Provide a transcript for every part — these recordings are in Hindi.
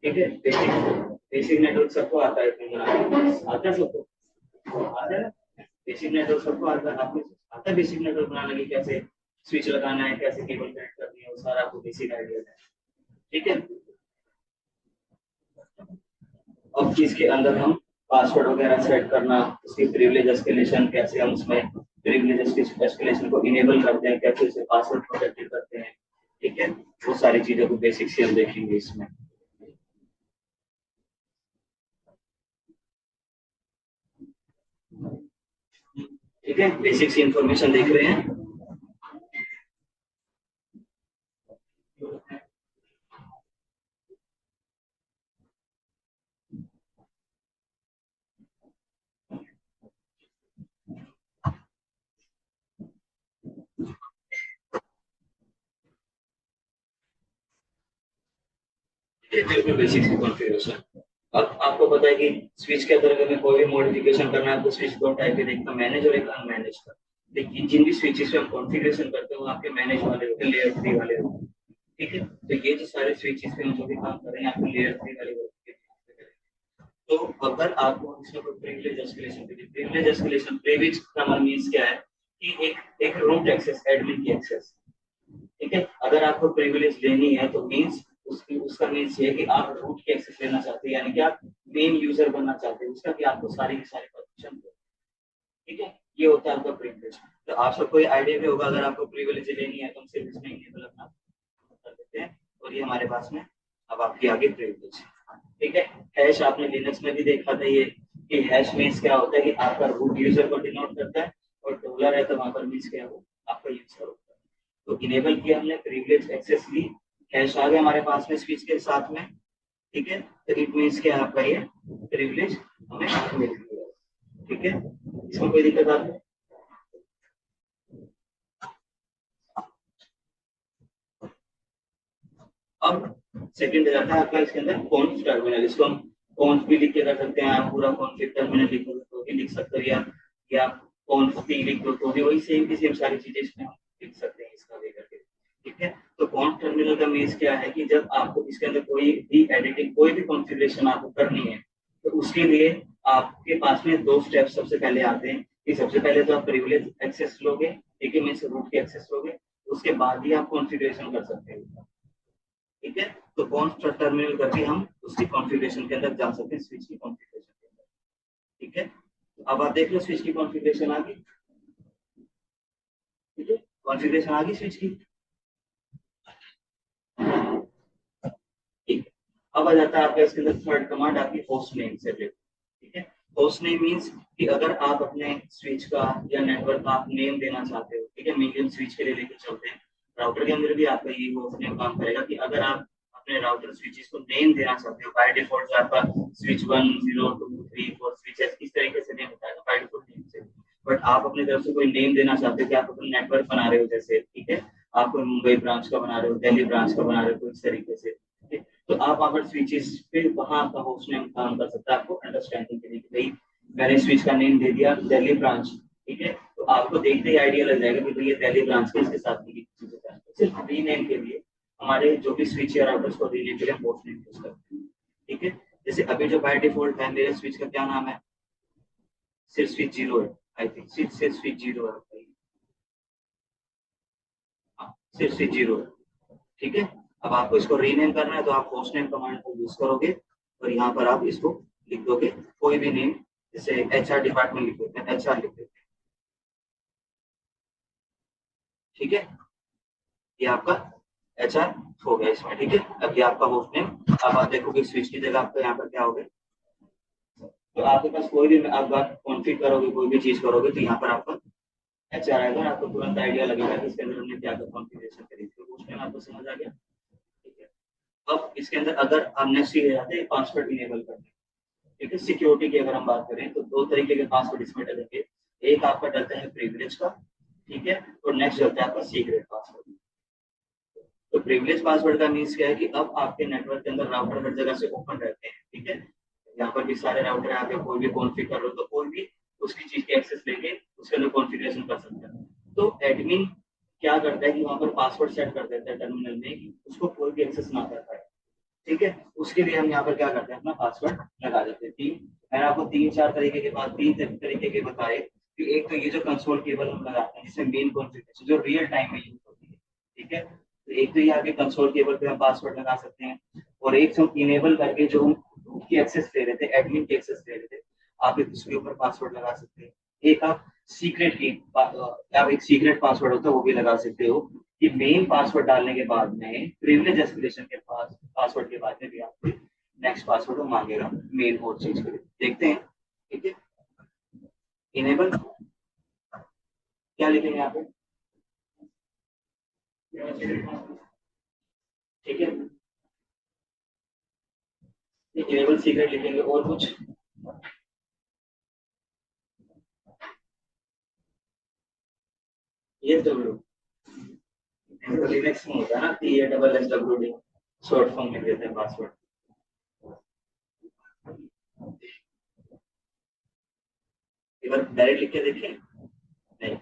ठीक है। बेसिक बेसिक नेटवर्क सबको आता है, आता है सबको, आता है ना। बेसिक नेटवर्क सबको आता है, आपको आता है बेसिक नेटवर्क बनाने की, कैसे स्विच लगाना है, कैसे केबल कनेक्ट करनी है, वो सारा आपको बेसिक आइडिया है। ठीक है। अब इसके अंदर हम पासवर्ड वगैरह सेट करना, उसकी प्रिविलेज एस्केलेशन, कैसे हम उसमें प्रिविलेज एस्केलेशन को इनेबल करते हैं, कैसे उसे पासवर्ड प्रोटेक्टेड करते हैं। ठीक है, वो सारी चीजों को बेसिक से हम देखेंगे इसमें। ठीक है, बेसिक सी इंफॉर्मेशन देख रहे हैं। बिल्कुल बेसिक सी कॉन्फ़िगरेशन। अब आपको पता है कि स्विच के अंदर में कोई भी मॉडिफिकेशन करना है तो स्विच दो टाइप के, एक मैनेज और एक अनमैनेज का। लेकिन जिन भी स्विचेस पे हम कॉन्फ़िगरेशन करते हैं वो आपके मैनेज वाले होते हैं, लेयर 3 वाले होते हैं। ठीक है, तो ये जो सारे स्विचेस पे हम जो भी काम कर रहे हैं आपको लेयर 3 वाले होते हैं। तो अगर आपको इसमें कोई प्रिविलेज एस्केलेशन चाहिए, प्रिविलेज एस्केलेशन, प्रिविलेज का मतलब मींस क्या है कि एक रूट एक्सेस, एडमिन की एक्सेस। ठीक है, अगर आपको प्रिविलेज लेनी है तो मींस उसकी उसका मीन्स ये है कि आप रूट की एक्सेस लेना चाहते हैं, यानी कि आप मेन यूजर बनना चाहते हैं उसका, कि आपको सारी की सारी परमिशन दो। ठीक है, ये होता है आपका प्रिविलेज। तो आप सबको ये आइडिया भी होगा, अगर आपको प्रिविलेज लेनी है तो हम सिर्फ इसमें इनेबल अपना कर देते हैं और ये हमारे पास में अब आपकी आगे प्रिविलेज। ठीक है, हैश आपने लिनक्स में भी देखा था ये, कि हैश मीन्स क्या होता है कि आपका रूट यूजर को डिनोट करता है, और डॉलर है तो वहां पर मीन्स क्या है, वो आपका यूजर होता है। तो इनेबल किया हमने, प्रिविलेज एक्सेस ली, हैश आ गया हमारे पास में स्विच के साथ में। ठीक है, तो इट मीन्स क्या आपका ये प्रिविलेज हमें मिल गया। ठीक है, इसमें कोई दिक्कत आती है? अब सेकंड जाता है आपका इसके अंदर कॉन्फ टर्मिनल। इसको हम कॉन्फ भी लिख के कर सकते हैं, आप पूरा कॉन्फ टर्मिनल लिखोगे तो भी लिख सकते हो, या कॉन्फ भी लिख दो तो भी वही सेम की सेम सारी चीजें इसमें हम लिख सकते हैं इसका भी करके। ठीक है, तो कॉन्फ टर्मिनल का मीन्स क्या है कि जब आपको इसके अंदर कोई भी एडिटिंग, कोई भी कॉन्फ़िगरेशन आपको करनी है तो उसके लिए आपके पास में दो स्टेप सबसे पहले आते हैं, कि सबसे पहले तो आप प्रिविलेज एक्सेस लोगे, ठीक है, मीन्स रूट की एक्सेस लोगे, उसके बाद ही आप कॉन्फ़िगरेशन कर सकते हैं। ठीक है, तो कॉन्फ टर्मिनल करके हम उसकी कॉन्फ़िगरेशन के अंदर जा सकते हैं, स्विच की कॉन्फ़िगरेशन के अंदर। ठीक है, तो अब आप देख लो स्विच की कॉन्फ़िगरेशन आ गई। ठीक है, कॉन्फ़िगरेशन आ गई स्विच की। ठीक है, अब आ जाता है आपका इसके अंदर थर्ड कमांड आपकी होस्ट नेम से रिलेटेड। ठीक है, होस्ट नेम मींस कि अगर आप अपने स्विच का या नेटवर्क का आप नेम देना चाहते हो, ठीक है, मीडियम स्विच के लिए लेके चलते हैं, राउटर के अंदर भी आपका ये होस्ट नेम काम करेगा, कि अगर आप अपने राउटर स्विचेस को नेम देना चाहते हो, बाय डिफॉल्ट आपका स्विच 1 0 2 3 4 स्विचेस इस तरीके से नेम होता है बाय डिफॉल्ट नेम से। बट आप अपनी तरफ से कोई नेम देना चाहते हो कि आप अपना नेटवर्क बना रहे हो, जैसे ठीक है, आप कोई मुंबई ब्रांच का बना रहे हो, दिल्ली ब्रांच का बना रहे हो, तो इस तरीके से। ठीक है, तो आप अगर स्विचेस पे वहां आपका होस्ट नेम काम कर सकता है, आपको अंडरस्टैंडिंग के लिए कि भाई मैंने स्विच का नेम दे दिया दिल्ली ब्रांच। ठीक है, तो आपको देखते ही आइडिया लग जाएगा कि भाई ये दिल्ली ब्रांच के इसके साथ की चीजें हैं। सिर्फ रीनेम के लिए हमारे जो भी स्विच या राउटर्स को रीनेम के लिए होस्ट नेम यूज करते हैं। ठीक है, जैसे अभी जो बाय डिफॉल्ट है मेरे स्विच का क्या नाम है, सिर्फ स्विच जीरो है, आई थिंक सिर्फ स्विच जीरो है। हाँ, सिर्फ स्विच जीरो है। ठीक है, अब आपको इसको रीनेम करना है तो आप होस्ट नेम कमांड को यूज करोगे, और यहाँ पर आप इसको लिख दोगे कोई भी नेम, जैसे एचआर डिपार्टमेंट लिख देते हैं, एचआर लिख देते हैं। ठीक है, ये आपका एचआर हो गया इसमें। ठीक है, अब ये आपका होस्ट नेम। अब आप देखोगे स्विच की जगह आपका यहाँ पर क्या हो गया, तो आपके पास कोई भी आप कॉन्फ़िगर करोगे, कोई भी चीज करोगे तो यहाँ पर आपका एचआर आएगा, आपको तुरंत आइडिया लगेगा कि इसके अंदर हमने क्या क्या कॉन्फ़िगरेशन करी थी, होस्ट नेम आपको समझ आ गया। ठीक है, अब इसके अंदर अगर हम नेक्स्ट चीज जाते हैं पासवर्ड इनेबल करने। ठीक है, सिक्योरिटी की अगर हम बात करें तो दो तरीके के पासवर्ड इसमें डलेंगे, एक आपका डलता है प्रिविलेज का, ठीक है, और नेक्स्ट डलता है आपका सीक्रेट पासवर्ड। तो प्रिविलेज पासवर्ड का मीन्स क्या है कि अब आपके नेटवर्क के अंदर राउटर हर जगह से ओपन रहते हैं। ठीक है, यहाँ पर भी सारे राउटर है, आप कोई भी कॉन्फ़िगर कर लो तो कोई भी उसकी चीज की एक्सेस लेके उसके अंदर कॉन्फ़िगरेशन कर सकता है। तो एडमिन क्या करता है कि वहां पर पासवर्ड सेट कर देता है टर्मिनल में कि उसको कोई भी एक्सेस ना कर पाए। ठीक है, उसके लिए हम यहाँ पर क्या करते हैं, अपना पासवर्ड लगा देते हैं। मैंने आपको तीन चार तरीके के बाद तीन तरीके के बताए कि एक तो ये जो कंसोल केबल हम लगाते हैं जिसमें मेन कॉन्फ़िगरेशन जो रियल टाइम में यूज होती है, ठीक है, तो एक तो ये आपके कंसोल केबल पे हम पासवर्ड लगा सकते हैं, और एक हम इनेबल करके जो हम रूट की एक्सेस ले रहे थे, एडमिन की एक्सेस ले रहे थे, आप एक उसके ऊपर पासवर्ड लगा सकते हैं। एक आप सीक्रेट की आप एक सीक्रेट पासवर्ड होता है वो भी लगा सकते हो, कि मेन पासवर्ड डालने के बाद में प्रिविलेज एस्केलेशन के पास पासवर्ड के बाद में भी आपको नेक्स्ट पासवर्ड वो मांगेगा मेन और चीज के लिए। देखते हैं, ठीक है, इनेबल क्या लिखेंगे यहाँ पे, ठीक है, इनेबल सीक्रेट लिखेंगे, और कुछ ये डब्ल्यू लिनक्स में होता है ना, T A double S W D, short form लिख देते हैं पासवर्ड। एक बार डायरेक्ट लिख के देखें, नहीं,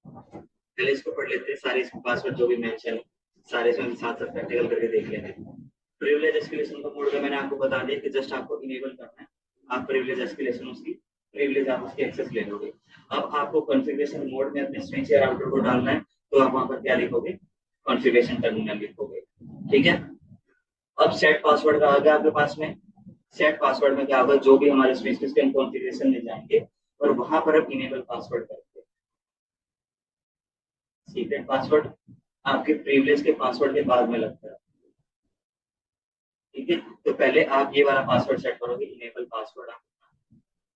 पहले इसको पढ़ लेते हैं सारे इसके पासवर्ड जो भी मेंशन है, सारे इसमें साथ साथ प्रैक्टिकल करके देख लेते हैं। प्रिविलेज एस्केलेशन का मोड में मैंने आपको बता दिया कि जस्ट आपको इनेबल करना है, आप प्रिविलेज एस्केलेशन उसकी प्रिविलेज आप उसकी एक्सेस ले लोगे। अब आपको कॉन्फ़िगरेशन मोड में अपने स्विच या राउटर को डालना है, तो आप वहां पर क्या लिखोगे, कॉन्फ़िगरेशन टर्मिनल लिखोगे, ठीक है। अब सेट पासवर्ड का आ गया आपके पास में, सेट पासवर्ड में क्या होगा, जो भी हमारे स्विच के कॉन्फ़िगरेशन में जाएंगे और वहां पर अब इनेबल पासवर्ड करेंगे। सीक्रेट पासवर्ड आपके प्रिविलेज के पासवर्ड के बाद में लगता है, ठीक है, तो पहले आप ये वाला पासवर्ड सेट करोगे, इनेबल पासवर्ड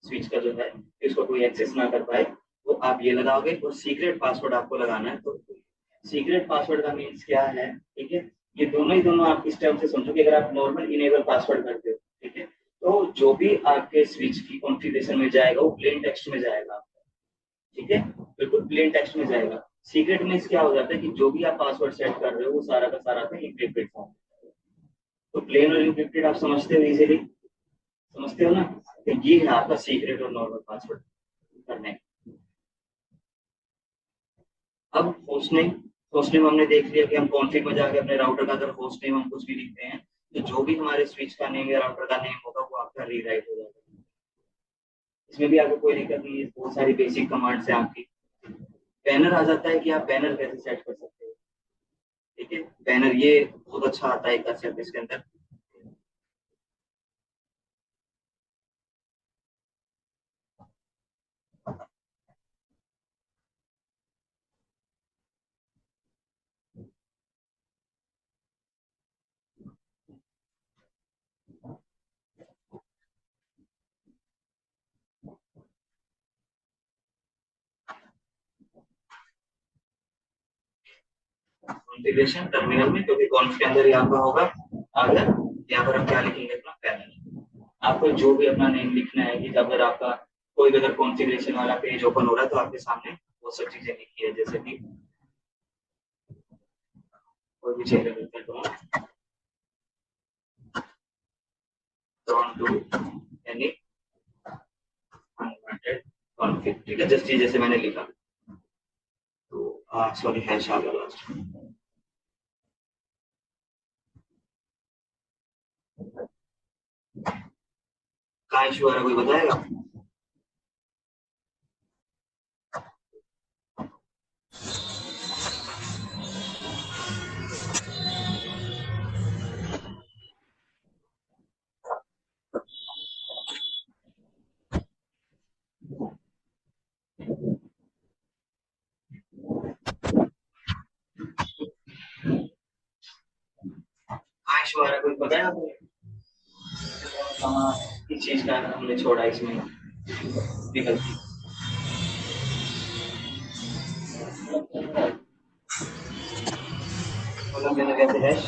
स्विच का जो है, इसको कोई एक्सेस ना कर पाए, वो आप ये लगाओगे, और सीक्रेट पासवर्ड आपको लगाना है। तो सीक्रेट पासवर्ड का मीन्स क्या है, ठीक है, ये दोनों ही दोनों आप इस टर्म से समझो कि अगर आप नॉर्मल इनेबल पासवर्ड करते हो, ठीक है, तो जो भी आपके स्विच की कॉन्फ़िगरेशन में जाएगा वो प्लेन टेक्स्ट में जाएगा, ठीक है, बिल्कुल प्लेन टेक्स्ट में जाएगा। सीक्रेट मीन्स क्या हो जाता है कि जो भी आप पासवर्ड सेट कर रहे हो वो सारा का सारा था इंक्रिप्टेड फॉर्म। तो प्लेन और इंक्रिप्टेड आप समझते हो इजीली, समझते हो ना, तो ये है आपका सीक्रेट और नॉर्मल पासवर्ड करने। अब होस्ट नेम हमने देख लिया कि हम कॉन्फ़िग में जाके अपने राउटर का अगर होस्ट नेम हम कुछ भी लिखते हैं, तो जो भी हमारे स्विच का नेम या राउटर का नेम होगा वो आपका रीराइट हो जाएगा। इसमें भी आपको कोई दिक्कत नहीं है, बहुत सारी बेसिक कमांड्स है आपकी। बैनर आ जाता है कि आप बैनर कैसे सेट कर सकते हो, ठीक है, बैनर ये बहुत अच्छा आता है कंसेप्ट इसके अंदर। कॉन्फ़िगरेशन टर्मिनल में, क्योंकि कॉन्फ के अंदर यहाँ पर होगा, अगर यहाँ पर हम क्या लिखेंगे, अपना पैनल, आपको जो भी अपना नेम लिखना है, कि अगर आपका कोई भी अगर कॉन्फ़िगरेशन वाला पेज ओपन हो रहा है तो आपके सामने वो सब चीजें लिखी है, जैसे कि कोई भी चीजें लिखते हैं, don't do any unwanted config, ठीक है, जस्ट ये जैसे मैंने लिखा, तो सॉरी हैश आ गया लास्ट। कहाँ इशू आ रहा है कोई बताएगा। कहाँ इशू आ रहा है कोई बताया आपको, कहाँ किस चीज का हमने छोड़ा इसमें विकल्प। मतलब मैंने कैसे हैश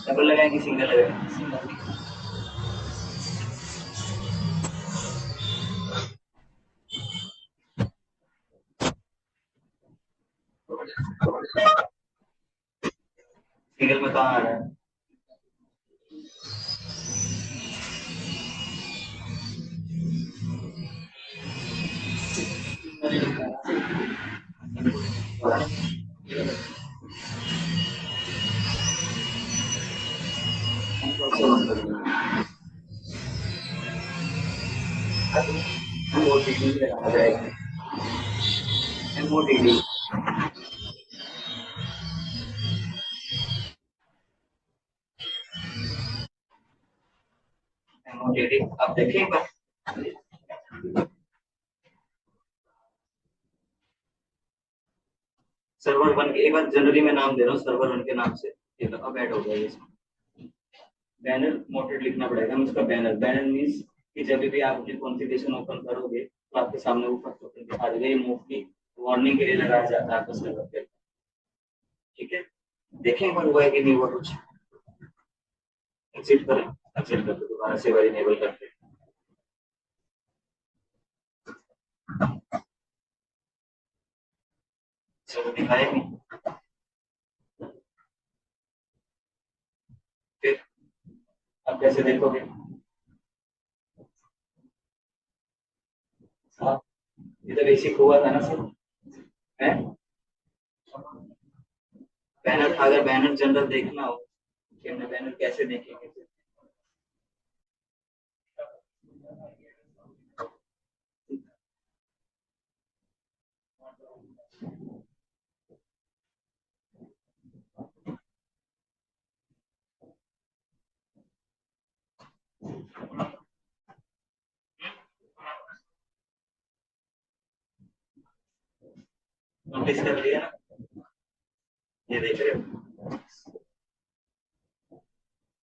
डबल लगाए कि सिंगल लगाए, सिंगल में कहाँ आ रहा है, MOTD लगाना जाएगा, MOTD। MOTD आप देखिए एक बार, सर्वर 1 के एक बार जनरली मैं नाम दे रहा हूँ सर्वर 1 के नाम से, ठीक है, अब ऐड हो गया ये इसमें। बैनर मोटेड लिखना पड़ेगा, हम इसका बैनर, बैनर मीन्स कि जब भी आप अपनी कॉन्फ़िगरेशन ओपन करोगे तो आपके सामने वो फर्स्ट ओपन दिखा देगा, ये मोस्टली वार्निंग के लिए लगाया जाता है आपको सर्वर पे, ठीक है। देखें एक बार हुआ है कि नहीं हुआ कुछ, एग्जिट करें, एग्जिट करके दोबारा से बार इनेबल करते हैं, चलो दिखाया नहीं, फिर अब कैसे देखोगे आप, ये तो बेसिक हुआ था ना सर, है बैनर, अगर बैनर जनरल देखना हो कि हमने बैनर कैसे देखेंगे, नोटिस कर लिया ना, ये देख रहे हो,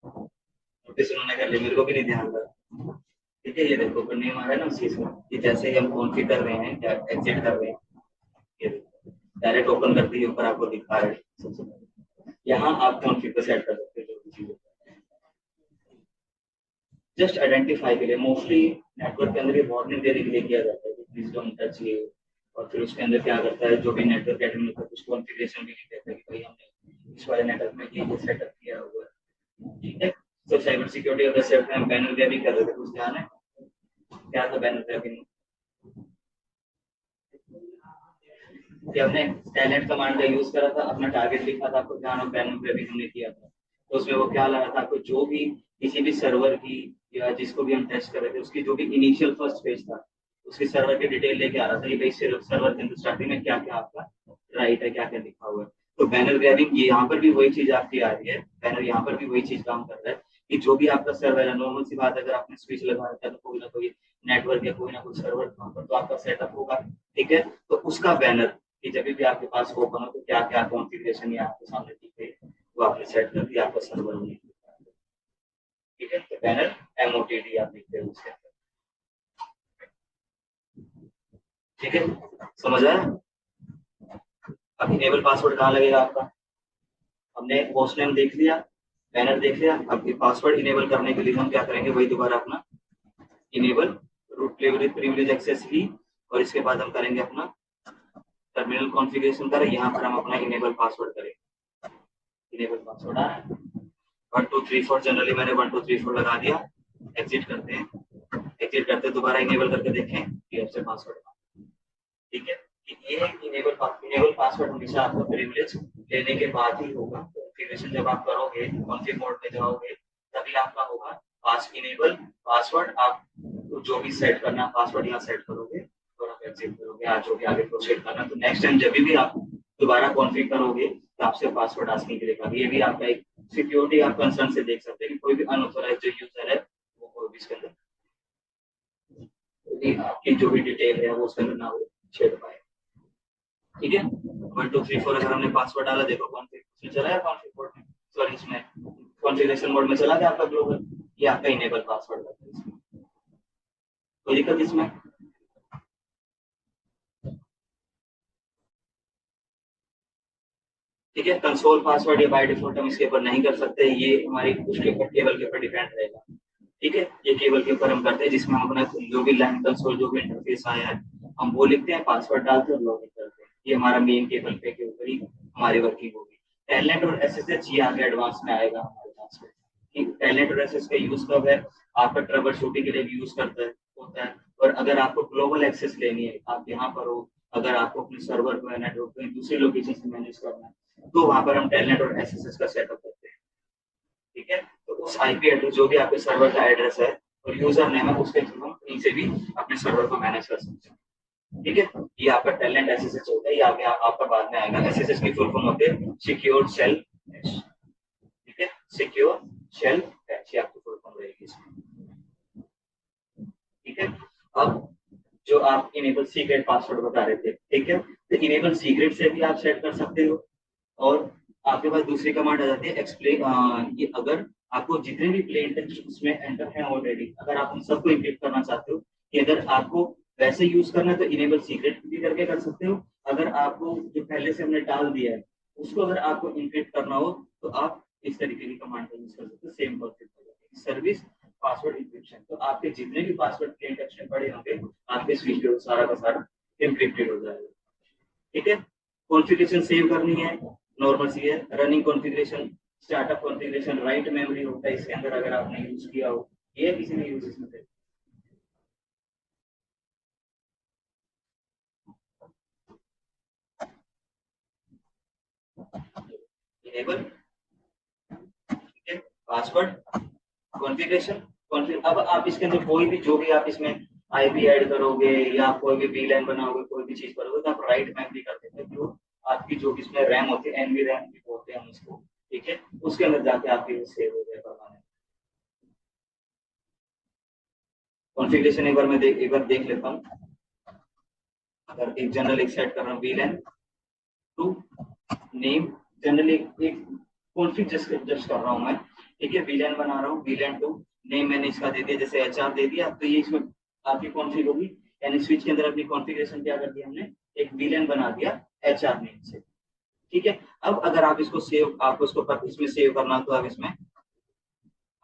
नोटिस उन्होंने कर लिया, मेरे को भी नहीं ध्यान था, ठीक है। ये देखो ऊपर नेम आ रहा है ना उस चीज का, ये जैसे ही हम कॉन्फ़िगर कर रहे हैं या एग्जिट कर रहे हैं, ये डायरेक्ट ओपन करते ही ऊपर आपको दिखा रहा है सबसे पहले, यहाँ आप कॉन्फ़िगर सेट कर सकते हो जो भी चीजें, जस्ट आइडेंटिफाई के लिए, मोस्टली नेटवर्क के अंदर ये वार्निंग देने के लिए किया जाता है, प्लीज डोंट टच ये, और फिर उसके अंदर क्या करता है, जो भी नेटवर्क एडमिन होता है कुछ कॉन्फ़िगरेशन भी लिख देता है कि भाई हमने इस वाले नेटवर्क में ये सेटअप किया हुआ है, ठीक है। तो साइबर सिक्योरिटी ऑफ द सेफ्ट हम बैनर भी कर रहे थे, कुछ ध्यान है क्या था बैनर ग्रैबिंग, कि हमने टैलेंट कमांड का यूज करा था, अपना टारगेट लिखा था, आपको ध्यान हो बैनर ग्रैबिंग हमने किया था, तो उसमें वो क्या लगा था, आपको जो भी किसी भी सर्वर की या जिसको भी हम टेस्ट कर रहे थे उसकी जो भी इनिशियल फर्स्ट पेज था उसकी सर्वर की डिटेल लेके आ रहा था, ये भाई सर्वर के अंदर स्टार्टिंग में क्या क्या आपका राइट है, क्या क्या लिखा हुआ है। तो बैनर ग्रैबिंग ये यहाँ पर भी वही चीज आपकी आ रही है, बैनर यहाँ पर भी वही चीज काम कर रहा है कि जो भी आपका सर्वर है, नॉर्मल सी बात है, अगर आपने स्विच लगा रखा है तो कोई ना कोई नेटवर्क या कोई ना कोई सर्वर वहां पर तो आपका सेटअप होगा, ठीक है। तो उसका बैनर कि जब भी आपके पास ओपन हो तो क्या क्या कॉन्फ़िगरेशन या आपके सामने दिखे वो आपने सेट कर दिया, आपका सर्वर में, ठीक है। तो बैनर MOTD आप लिखते हो उसके अंदर, ठीक है, समझ आया। अब इनेबल पासवर्ड कहाँ लगेगा आपका, हमने पोस्ट नेम देख लिया, बैनर देख लिया, अब ये पासवर्ड इनेबल करने के लिए हम क्या करेंगे, वही दोबारा अपना इनेबल रूट प्रिविलेज एक्सेस ही, और इसके बाद हम करेंगे अपना टर्मिनल कॉन्फ़िगरेशन करें, यहाँ पर हम अपना इनेबल पासवर्ड करेंगे, इनेबल पासवर्ड आ रहा है 1234, जनरली मैंने 1234 लगा दिया, एग्जिट करते हैं, एग्जिट करते दोबारा इनेबल करके देखें कि आपसे पासवर्ड, ठीक है। ये इनेबल पासवर्ड हमेशा आपको प्रिविलेज लेने के बाद ही होगा, कॉन्फ़िगरेशन जब आप करोगे कॉन्फ़िग मोड में जाओगे तभी आपका होगा पास इनेबल पासवर्ड, आप जो भी सेट करना पासवर्ड यहाँ सेट करोगे और आप एग्जिट करोगे, आज जो भी आगे प्रोसीड करना, तो नेक्स्ट टाइम जब भी आप दोबारा कॉन्फ़िग करोगे तो आपसे पासवर्ड आस्किंग के लिए, ये भी आपका एक सिक्योरिटी आप कंसर्न से देख सकते हैं कि कोई भी अनऑथोराइज जो यूजर है वो कोई भी इसके अंदर आपकी जो भी डिटेल है वो उसके अंदर ना हो छेड़ पाए, ठीक है। 1234 अगर हमने पासवर्ड डाला, देखो कॉन्फ़िग चला है, कॉन्फ़िग मोड में, सॉरी इसमें कॉन्फ़िगरेशन मोड में चला गया आपका ग्लोबल, ये आपका इनेबल पासवर्ड है, कोई दिक्कत इसमें, ठीक है। कंसोल पासवर्ड या बाय डिफॉल्ट हम इसके ऊपर नहीं कर सकते, ये हमारी उसके ऊपर केबल के ऊपर डिपेंड रहेगा, ठीक है। ये केबल के ऊपर हम करते हैं जिसमें हम अपना जो भी लाइन कंसोल जो भी इंटरफेस आया है हम वो लिखते हैं, पासवर्ड डालते हैं और लॉगिन करते हैं, ये हमारा मेन केबल पे के ऊपर ही हमारी वर्किंग होगी। टेलनेट और एसएसएच ये आगे एडवांस में आएगा हमारे पास में, ठीक। टेलनेट और एसएसएच का यूज कब है, आपका ट्रबल शूटिंग के लिए भी यूज करता है होता है, और अगर आपको ग्लोबल एक्सेस लेनी है, आप यहाँ पर हो, अगर आपको अपने सर्वर को नेटवर्क को दूसरे लोकेशन से मैनेज करना है तो वहां पर हम टेलनेट और एसएसएच का सेटअप करते हैं, ठीक है। तो उस आईपी एड्रेस जो भी आपके सर्वर का एड्रेस है और यूजर नेम है उसके थ्रू हम कहीं से भी अपने सर्वर को मैनेज कर सकते हैं। ठीक है, ये आपका टेलनेट एसएसएच होता है, ये आगे आपका बाद में आएगा। एसएसएच की फुल फॉर्म होती है सिक्योर शेल कैश। ठीक है, सिक्योर शेल कैश ये आपकी फुल फॉर्म रहेगी इसमें। ठीक है, अब जो आप इनेबल सीक्रेट पासवर्ड बता रहे थे, ठीक है, तो इनेबल सीक्रेट से भी आप सेट कर सकते हो। और आपके पास दूसरी कमांड आ जाती है एक्सप्लेन। ये अगर आपको जितने भी प्लेन टेक्स्ट उसमें एंटर हैं ऑलरेडी, अगर आप उन सबको इंक्रिप्ट करना चाहते हो, कि अगर आपको वैसे यूज करना है तो इनेबल सीक्रेट भी करके कर सकते हो। अगर आपको जो पहले से हमने डाल दिया है उसको अगर आपको इंक्रिप्ट करना हो तो आप इस तरीके की कमांड का यूज कर सकते हो। Same concept service password encryption. तो आपके जितने भी पासवर्ड प्लेन टेक्स्ट में पड़े होंगे आपके स्विच पे सारा का सारा इंक्रिप्टेड हो जाएगा। ठीक है, कॉन्फ़िगरेशन सेव करनी है, नॉर्मल सी है। Running configuration, startup configuration, write memory होता है इसके अंदर अगर आपने यूज किया हो, ये किसी ने यूज इसमें से इनेबल। ठीक है, पासवर्ड कॉन्फ़िगरेशन अब आप इसके अंदर कोई भी जो भी आप इसमें आईपी ऐड करोगे या कोई भी वीलैन बनाओगे, कोई भी चीज करोगे तो आप राइट मेमोरी कर देते हो। जो आपकी जो इसमें रैम होती है, एनवी रैम भी बोलते हैं हम इसको। ठीक है, उसके अंदर जाके आपके सेव हो जाएगा। कॉन्फ़िगरेशन एक बार देख लेता हूँ। अगर एक जनरल एक सेट कर रहा हूँ वीलैन टू नेम, जनरली एक कॉन्फ़िग जस्ट कर रहा हूँ मैं। ठीक है, वीलैन बना रहा हूँ, वीलैन टू नेम मैंने इसका दे दिया, जैसे एचआर दे दिया, तो ये इसमें आपकी कॉन्फ़िग होगी। यानी स्विच के अंदर अपनी कॉन्फ़िगरेशन क्या कर दिया हमने, एक वीलैन बना दिया एचआर नेम से। ठीक है, अब अगर आप इसको सेव, आपको इसको इसमें सेव करना तो आप इसमें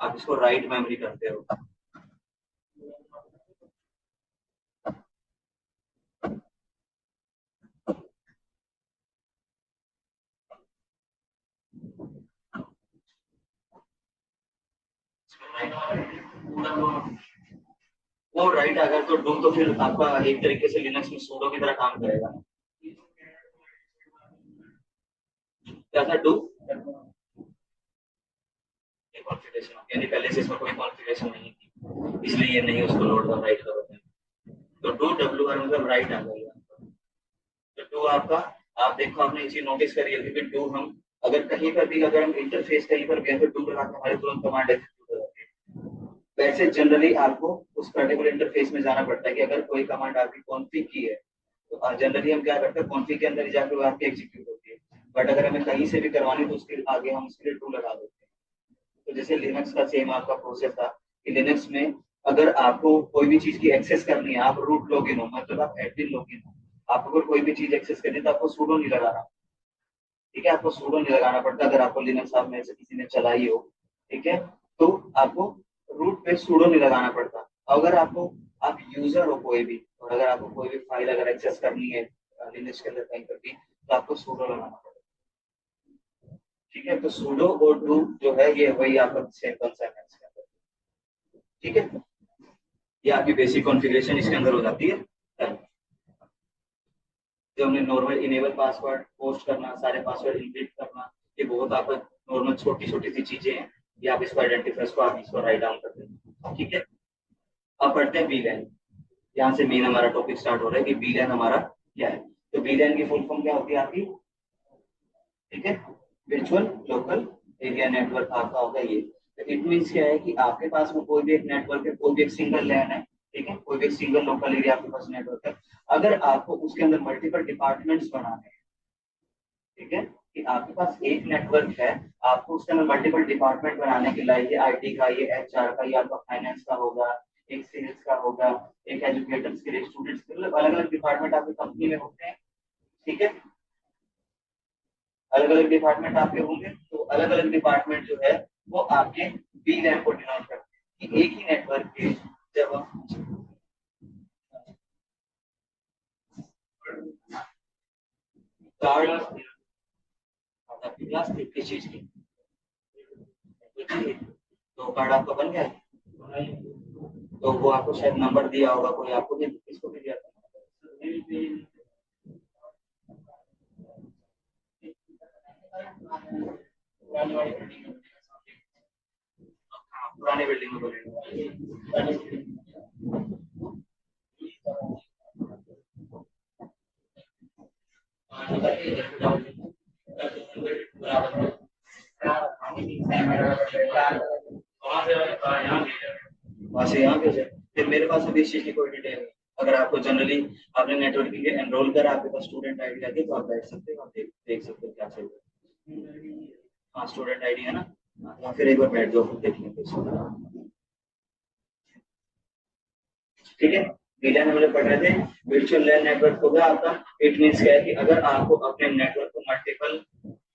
आप इसको राइट मेमोरी करते हो। वो राइट अगर तो डू तो फिर आपका एक तरीके से लिनक्स में सूडो की तरह काम करेगा। क्या था डू कॉन्फ़िगरेशन, यानी पहले से इसमें कोई कॉन्फ़िगरेशन नहीं थी इसलिए ये नहीं उसको लोड कर राइट कर। तो डू डब्ल्यू आर मतलब राइट आ गया। तो डू आपका, आप देखो आपने ये चीज नोटिस करी है कि डू हम अगर कहीं पर भी अगर हम इंटरफेस कहीं पर गए तो डू लगा के हमारे तुरंत कमांड एग्जीक्यूट हो जाती है। वैसे जनरली आपको उस पर्टिकुलर इंटरफेस में जाना पड़ता है कि अगर कोई कमांड आपकी कॉन्फ़िग की है तो जनरली हम क्या करते हैं कॉन्फ़िग के अंदर ही जाकर वो आपकी एग्जीक्यूट होती है। बट अगर हमें कहीं से भी करवानी तो उसके आगे हम उसके लिए डू लगा देते हैं। तो जैसे लिनक्स का सेम आपका प्रोसेस था कि लिनक्स में अगर आपको कोई भी चीज की एक्सेस करनी है, आप रूट लॉगिन हो मतलब आप एडमिन लॉगिन हो, आपको अगर कोई भी चीज एक्सेस करनी है तो आपको सूडो नहीं लगाना। ठीक है, आपको सूडो नहीं लगाना पड़ता अगर आपको लिनक्स आप में से किसी ने चलाई हो। ठीक है, तो आपको रूट पे सूडो नहीं लगाना पड़ता। अगर आपको, आप यूजर हो कोई भी और अगर आपको कोई भी फाइल अगर एक्सेस करनी है लिनक्स के अंदर कहीं पर भी तो आपको सूडो लगाना पड़ता। ठीक है, तो सूडो और डू जो है ये वही आपका सेम कंसेप्ट है इसके अंदर। ठीक है, ये आपकी बेसिक कॉन्फ़िगरेशन इसके अंदर हो जाती है। जो हमने नॉर्मल इनेबल पासवर्ड पोस्ट करना, सारे पासवर्ड इनक्रिप्ट करना, ये बहुत आपका नॉर्मल छोटी छोटी सी चीजें हैं। ये आप इसको आइडेंटिफाई, इसको आप इसको राइट डाउन कर दें। ठीक है, अब पढ़ते हैं वीलैन। यहाँ से मेन हमारा टॉपिक स्टार्ट हो रहा है कि वीलैन हमारा क्या है। तो वीलैन की फुल फॉर्म क्या होती है आपकी, ठीक है, वर्चुअल लोकल एरिया नेटवर्क आपका होगा ये। तो इट मीन्स क्या है कि आपके पास में कोई भी एक नेटवर्क है, कोई भी एक सिंगल लैन है। ठीक है, कोई भी एक सिंगल लोकल एरिया आपके पास नेटवर्क है। अगर आपको उसके अंदर मल्टीपल डिपार्टमेंट्स बनाने हैं, ठीक है, कि आपके पास एक नेटवर्क है, आपको उसके अंदर मल्टीपल डिपार्टमेंट बनाने के लिए ये आईटी का, ये एचआर का, ये आपका फाइनेंस का होगा, एक सेल्स का होगा, एक एजुकेटर्स के लिए, स्टूडेंट्स के लिए, अलग अलग डिपार्टमेंट आपकी कंपनी में होते हैं। ठीक है, अलग अलग डिपार्टमेंट आपके होंगे, तो अलग अलग डिपार्टमेंट जो है वो आपके बी लैन को डिनोट करते हैं कि एक ही नेटवर्क के जब हम कार्ड क्लास थी किस चीज की, तो कार्ड आपका बन गया है। तो वो आपको शायद नंबर दिया होगा कोई, आपको भी किसको भी दिया था। पुराने बिल्डिंग में बोलेंगे। वहां से यहाँ भेजे, फिर मेरे पास अभी इस चीज की कोई डिटेल नहीं। अगर आपको जनरली आपने नेटवर्क के लिए एनरोल करा, आपके पास स्टूडेंट आईडी लगे, तो आप बैठ सकते हो, आप देख सकते हो क्या चल रहा है। हाँ स्टूडेंट आईडी है ना, हाँ, फिर एक बार बैठ जाओ, देख लेंगे। ठीक है, वीलैन हम लोग पढ़ रहे थे। वर्चुअल लैन नेटवर्क होगा आपका। इट मीन्स क्या है कि अगर आपको अपने नेटवर्क को मल्टीपल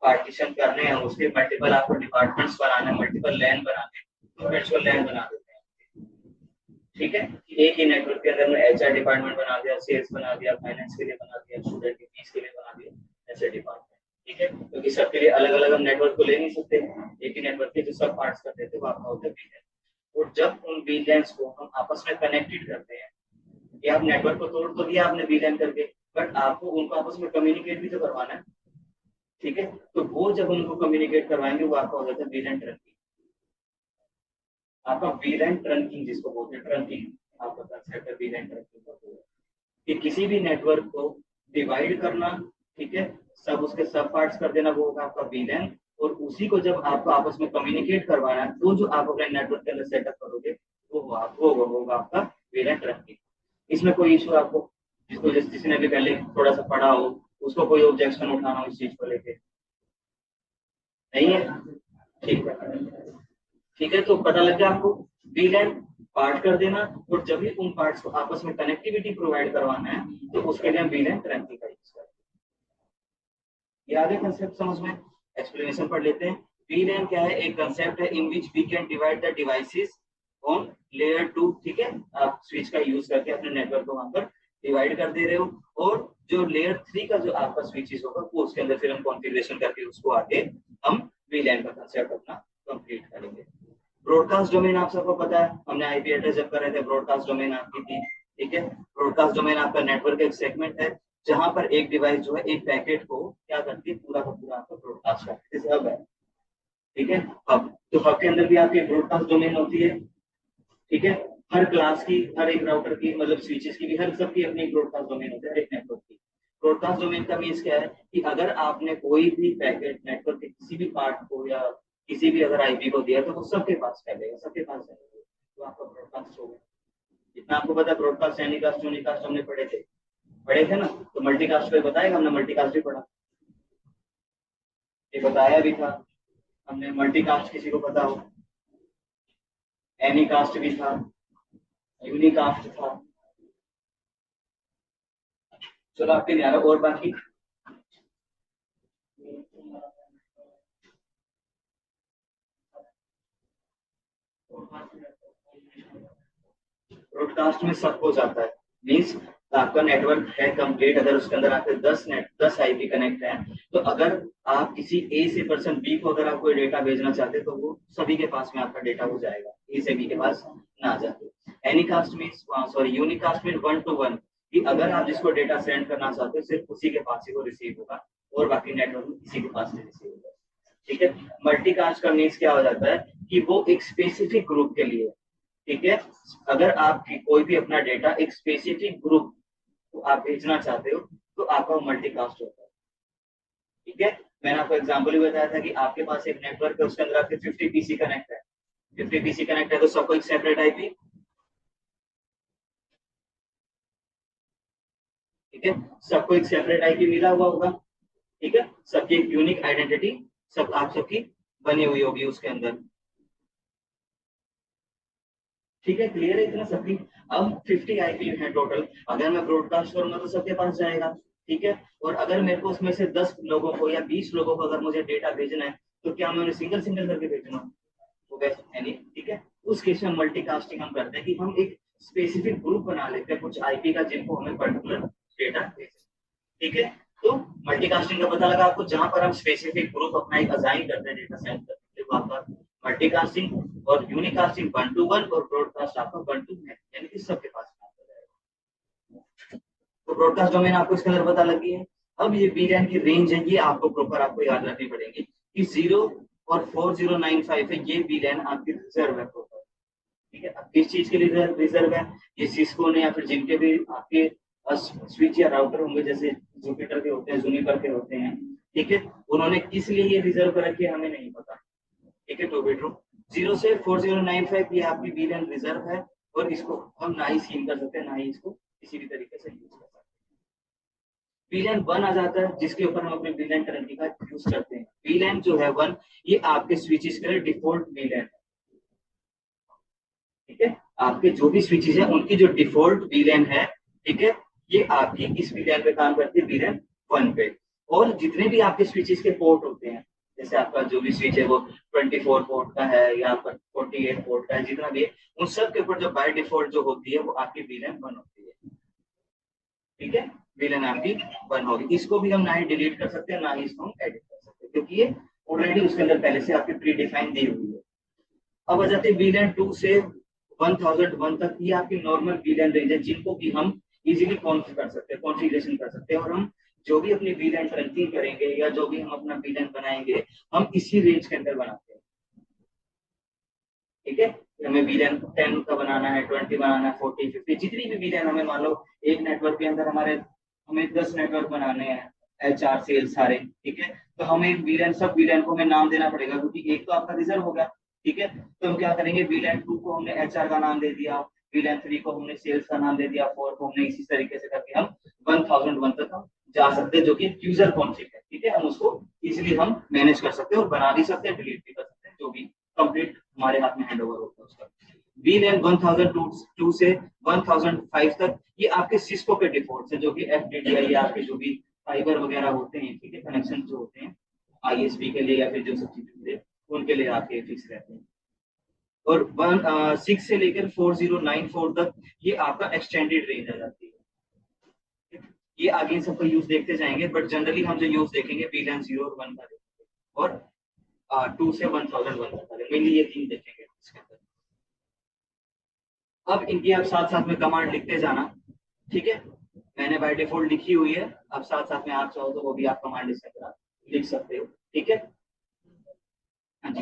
पार्टीशन करने हैं, उसके मल्टीपल आपको डिपार्टमेंट्स बनाने, मल्टीपल लैन बनाने, तो वर्चुअल लैन बना देते हैं। ठीक है, एक ही नेटवर्क के अंदर में एचआर डिपार्टमेंट बना दिया, सेल्स बना दिया, फाइनेंस के लिए बना दिया, स्टूडेंट की फीस के लिए बना दिया, ऐसे डिपार्टमेंट। ठीक है, क्योंकि सबके लिए अलग अलग हम नेटवर्क को ले नहीं सकते, एक ही नेटवर्क के जो सब पार्ट्स करते थे वो आपका होता है वीलैन। और जब उन वीलैन्स को हम आपस में कनेक्टेड करते हैं, या आप नेटवर्क को तोड़ तो दिया आपने वीलैन करके, बट आपको उनको आपस में कम्युनिकेट भी तो करवाना है। ठीक है, तो वो जब उनको कम्युनिकेट करवाएंगे वो आपका हो जाता है वीलैन ट्रंकिंग। आपका वीलैन ट्रंकिंग जिसको बोलते हैं, ट्रंकिंग आपका कंसेप्ट है वीलैन ट्रंकिंग का, कि किसी भी नेटवर्क को डिवाइड करना, ठीक है, सब उसके सब पार्ट्स कर देना, वो होगा आपका वीलैन। और उसी को जब आपको आपस में कम्युनिकेट करवाना है, तो जो आप अपने नेटवर्क के अंदर सेटअप करोगे वो होगा आपका वीलैन ट्रंकिंग। इसमें कोई इशू आपको, जिसको जिसने भी पहले थोड़ा सा पढ़ा हो, उसको कोई ऑब्जेक्शन उठाना हो इस चीज को लेके? नहीं है? ठीक है, ठीक है, तो पता लग गया आपको। वीलैन पार्ट कर देना, और जब भी उन पार्ट्स को आपस में कनेक्टिविटी प्रोवाइड करवाना है, तो उसके लिए हम वीलैन ट्रंकिंग का यूज करते हैं। ये आगे कंसेप्ट समझ में, एक्सप्लेनेशन पढ़ लेते हैं। वीलैन क्या है? एक कंसेप्ट है in which we can divide the devices on layer 2। ठीक है, आप स्विच का यूज करके अपने नेटवर्क को वहां पर डिवाइड कर दे रहे हो, और जो लेयर 3 का जो आपका स्विचेस होगा वो उसके अंदर फिर हम कॉन्फ़िगरेशन करके उसको आगे हम वीलैन का कंसेप्ट अपना कंप्लीट करेंगे। ब्रॉडकास्ट डोमेन आप सबको पता है, हमने आईपी एड्रेस जब कर रहे थे ब्रॉडकास्ट डोमेन आपकी थी। ठीक है, ब्रॉडकास्ट डोमेन आपका नेटवर्क का एक सेगमेंट है, जहां पर एक डिवाइस जो है एक पैकेट को क्या करती है, पूरा का पूरा आपको ब्रॉडकास्ट करती है। हब है, ठीक है, हब। तो हब के अंदर भी आपकी ब्रॉडकास्ट डोमेन होती है। ठीक है, हर क्लास की, हर एक राउटर की, मतलब स्विचेस की भी, हर सबकी अपनी ब्रॉडकास्ट डोमेन होती है, हर एक नेटवर्क की। ब्रॉडकास्ट डोमेन का मीन्स क्या है कि अगर आपने कोई भी पैकेट नेटवर्क के किसी भी पार्ट को या किसी भी अगर आईपी को दिया, तो वो सबके पास फैलेगा, सबके पास फैलेगा, तो आपका ब्रॉडकास्ट होगा। जितना आपको पता है ब्रॉडकास्ट, एनीकास्ट, यूनिकास्ट हमने पढ़े थे ना, तो मल्टीकास्ट को बताएगा, हमने मल्टीकास्ट भी पढ़ा, ये बताया भी था हमने। मल्टीकास्ट किसी को पता हो? एनीकास्ट भी था, यूनिकास्ट था। चलो आपके ध्यान, और बाकी ब्रॉडकास्ट में सब हो जाता है। मीन्स आपका नेटवर्क है कंप्लीट, अगर उसके अंदर आपके 10 आईपी कनेक्ट है, तो अगर आप किसी ए से पर्सन बी को अगर आप कोई डेटा भेजना चाहते हैं, तो वो सभी के पास में आपका डेटा हो जाएगा, ए से बी के पास ना जाते। Anycast means, sorry, unicast mean 1 to 1, कि अगर आप जिसको डेटा सेंड करना चाहते हो सिर्फ उसी के पास ही वो रिसीव होगा, और बाकी नेटवर्क में किसी के पास नहीं रिसीव होगा। ठीक है, मल्टीकास्ट का मीन्स क्या हो जाता है कि वो एक स्पेसिफिक ग्रुप के लिए। ठीक है, अगर आप कोई भी अपना डेटा एक स्पेसिफिक ग्रुप को आप भेजना चाहते हो, तो आपका मल्टीकास्ट होता है। ठीक है, मैंने आपको एग्जांपल भी बताया था कि आपके पास एक नेटवर्क है, उसके अंदर आपके 50 पीसी कनेक्ट है, 50 पीसी कनेक्ट है, तो सबको एक सेपरेट आईपी। ठीक है, सबको एक सेपरेट आईपी मिला हुआ होगा। ठीक है, सबकी एक यूनिक आइडेंटिटी सब आप सबकी बनी हुई होगी उसके अंदर। ठीक है, क्लियर है इतना सबकी? अब 50 आईपी है टोटल, अगर मैं ब्रॉडकास्ट करूंगा तो सबके पास जाएगा। ठीक है, और अगर मेरे को उसमें से 10 लोगों को या 20 लोगों को अगर मुझे डेटा भेजना है, तो क्या मैं उन्हें सिंगल सिंगल करके भेजना वो वैसे यानी? ठीक है, उस केस में मल्टीकास्टिंग हम करते हैं कि हम एक स्पेसिफिक ग्रुप बना लेते हैं कुछ आईपी का, जिनको हमें पर्टिकुलर डेटा भेजना। ठीक है, तो मल्टीकास्टिंग का पता लगा आपको, जहां पर हम स्पेसिफिक ग्रुप अपना एक असाइन करते हैं डेटा सेंड करने के लिए, आपका मल्टीकास्टिंग। और यूनिकास्टिंग 1 to 1, और ब्रॉडकास्ट आपका 1 to many, यानी कि सबके पास हो जाएगा। तो ब्रॉडकास्ट डोमेन आपको इसके अंदर पता लगी है। अब ये वीलैन की रेंज है, ये आपको प्रॉपर आपको याद रखनी पड़ेगी कि 0 और 4095 है, ये वीलैन आपकी रिजर्व है। ठीक है, अब किस चीज के लिए रिजर्व है, ये सिस्को ने या फिर जिनके भी आपके स्विच या राउटर होंगे, जैसे जुपिटर के होते हैं, जूनिपर के होते हैं, ठीक है, उन्होंने किस लिए ये रिजर्व कर रखे हमें नहीं पता। ठीक है, 2 बेडरूम 0 से 4095 ये आपकी VLAN रिजर्व है, और इसको हम ना ही सीन कर सकते हैं, ना ही इसको किसी भी तरीके से यूज कर सकते हैं। VLAN 1 आ जाता है, जिसके ऊपर हम अपने VLAN टर्नकी का यूज करते हैं। VLAN जो है 1, ये आपके स्विचेस के लिए डिफॉल्ट VLAN है। ठीक है, आपके जो भी स्विचेस है उनकी जो डिफॉल्ट VLAN है, ठीक है, ये आपकी इस VLAN पे काम करती है, VLAN 1 पे। और जितने भी आपके स्विचेस के पोर्ट होते हैं, जैसे आपका जो भी स्विच है वो 24 पोर्ट का है या आपका 48 पोर्ट का है, जितना भी है, उन सब के ऊपर जो बाय डिफॉल्ट जो होती है वो आपकी VLAN 1 होती है। ठीक है, VLAN आपकी 1 होगी। इसको भी हम ना ही डिलीट कर सकते हैं, ना ही इसको हम एडिट कर सकते हैं, क्योंकि ये ऑलरेडी उसके अंदर पहले से आपकी प्री डिफाइन दी हुई है। अब आ जाते हैं VLAN 2 से 1001 तक, ये आपकी नॉर्मल VLAN रेंज है, जिनको भी हम इजीली कर सकते हैं, कॉन्फ़िगरेशन कर सकते हैं, और हम जो भी अपनी VLAN रनिंग करेंगे या जो भी हम अपना VLAN बनाएंगे, हम इसी रेंज के अंदर बनाते हैं। ठीक है, हमें VLAN 10 का बनाना है, 20 बनाना है, 40 50, जितनी भी VLAN हमें, मान लो एक नेटवर्क के अंदर हमें 10 नेटवर्क बनाने हैं, HR सेल सारे, ठीक है, तो हमें VLAN, सब VLAN को हमें नाम देना पड़ेगा, क्योंकि एक तो आपका रिजर्व होगा। ठीक है, तो हम क्या करेंगे, VLAN 2 को हमने HR का नाम दे दिया, VLAN 3 को हमने सेल्स का नाम दे दिया, 4 को हमने, इसी तरीके से करके हम 1001 तक हम जा सकते हैं, जो कि यूजर कॉन्फिग है। ठीक है, हम उसको इजिली हम मैनेज कर सकते हैं, और बना भी सकते हैं, डिलीट भी कर सकते हैं, जो भी कंप्लीट हमारे हाथ में हैंड ओवर होता है उसका। VLAN 1002 से 1005 तक, ये आपके सिस्को के डिफॉल्ट है, जो कि FDDI या आपके जो भी फाइबर वगैरह होते हैं, ठीक है, कनेक्शन जो होते हैं ISP के लिए या फिर जो सब चीजें, उनके लिए आपके फिक्स रहते हैं। और 6 से लेकर 4094 तक, ये आपका एक्सटेंडेड रेंज आ जाती है। ये आगे इन सबका यूज देखते जाएंगे, बट जनरली हम जो यूज देखेंगे VLAN 0 और 1 का देखेंगे, और 2 से 1001 तक मेनली ये 3 देखेंगे इसके अंदर। अब इनकी आप साथ साथ में कमांड लिखते जाना। ठीक है, मैंने बाय डिफॉल्ट लिखी हुई है, अब साथ साथ में आप चाहो तो वो भी आप कमांड इसके अंदर लिख सकते हो। ठीक है, हाँ जी,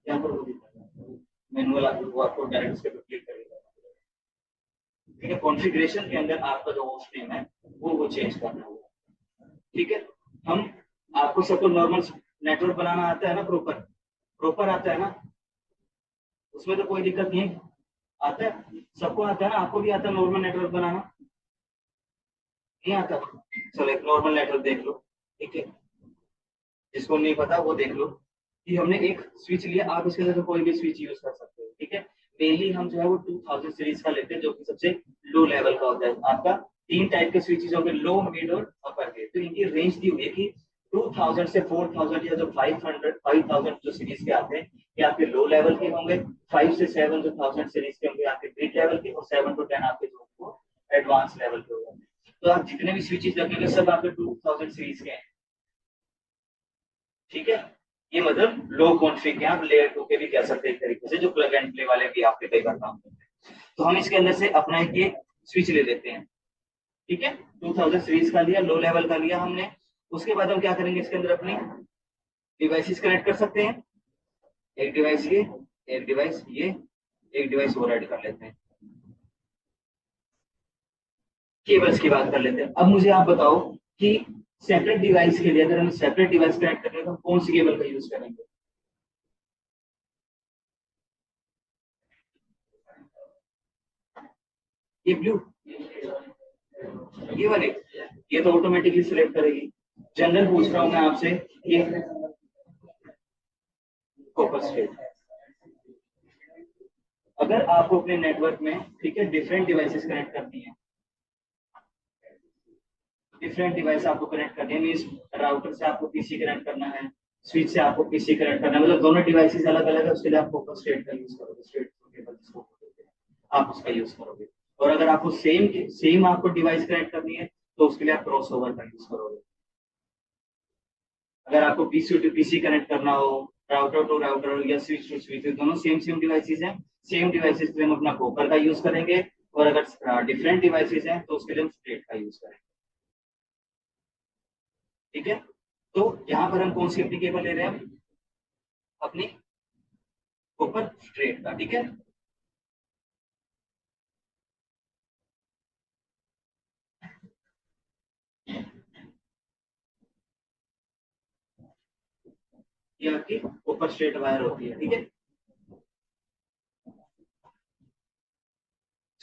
यहाँ पर वो मैनुअल वो आपको डायरेक्ट उस पर क्लिक करेगा। ठीक है, कॉन्फ़िगरेशन के अंदर आपका जो होस्ट नेम है वो चेंज करना होगा। ठीक है, हम, आपको सबको नॉर्मल नेटवर्क बनाना आता है ना, प्रॉपर प्रॉपर आता है ना, उसमें तो कोई दिक्कत नहीं है, आता है, सबको आता है ना, आपको भी आता है नॉर्मल नेटवर्क बनाना, नहीं आता? चलो एक नॉर्मल नेटवर्क देख लो। ठीक है, जिसको नहीं पता वो देख लो, कि हमने एक स्विच लिया, आप इसके अंदर कोई भी स्विच यूज कर सकते हो। ठीक है, मेनली हम जो है वो 2000 सीरीज का लेते हैं, जो कि सबसे लो लेवल का होता है। आपका 3 टाइप के स्विचेज होंगे, लो, मिड और अपर के, तो इनकी रेंज दी हुई है कि 2000 से 4000 या जो 5000 जो सीरीज के आते हैं, ये आपके लो लेवल के होंगे। 5 से 7 जो 1000 सीरीज के होंगे आपके मिड लेवल के, और 7 to 10 आपके जो एडवांस लेवल के होंगे। तो आप जितने भी स्विचेस रखेंगे सब आपके 2000 सीरीज के हैं। ठीक है, ये मतलब लो कॉन्फ़िग के, आप लेयर 2 के भी कह सकते हैं एक तरीके से, जो प्लग एंड प्ले वाले भी आपके कई बार काम करते हैं। तो हम इसके अंदर से अपना एक ये स्विच ले लेते हैं। ठीक है, 2000 सीरीज का लिया, लो लेवल का लिया हमने। उसके बाद हम क्या करेंगे, इसके अंदर अपनी डिवाइसेस कनेक्ट कर सकते हैं। एक डिवाइस ये, एक डिवाइस ये, एक डिवाइस और ऐड कर लेते हैं। केबल्स की बात कर लेते हैं। अब मुझे आप बताओ कि सेपरेट डिवाइस के लिए, अगर हमें सेपरेट डिवाइस कनेक्ट करने तो हम कौन सी केबल का यूज करेंगे? ये ब्लू, ये वाले, ये तो ऑटोमेटिकली सिलेक्ट करेगी। जनरल पूछ रहा हूं मैं आपसे, ये कॉपर स्ट्रेट। अगर आपको अपने नेटवर्क में, ठीक है, डिफरेंट डिवाइसेस कनेक्ट करनी है, डिफरेंट डिवाइस आपको कनेक्ट करनी है, मीन्स राउटर से आपको पीसी कनेक्ट करना है, स्विच से आपको पीसी कनेक्ट करना है, मतलब दोनों डिवाइसेस अलग अलग है, उसके लिए आप कॉपर स्ट्रेट का यूज करोगे, स्ट्रेट केबल जिसको बोलते हैं, आप उसका यूज करोगे। और अगर आपको सेम सेम आपको डिवाइस कनेक्ट करनी है, तो उसके लिए आप क्रॉस ओवर का यूज करोगे। अगर आपको पीसी टू पीसी कनेक्ट करना हो, राउटर टू राउटर या स्विच टू स्विच, दोनों सेम सेम डिवाइसेस हैं, सेम डिवाइसेस के लिए हम अपना कॉपर का यूज करेंगे। और अगर डिफरेंट डिवाइसेस हैं तो उसके लिए हम स्ट्रेट का यूज करेंगे। ठीक है, तो यहाँ पर हम कौन सी अपनी केबल ले रहे हैं, अपनी ऊपर स्ट्रेट का, ठीक है। ये आपकी ऊपर स्ट्रेट वायर होती है, ठीक है।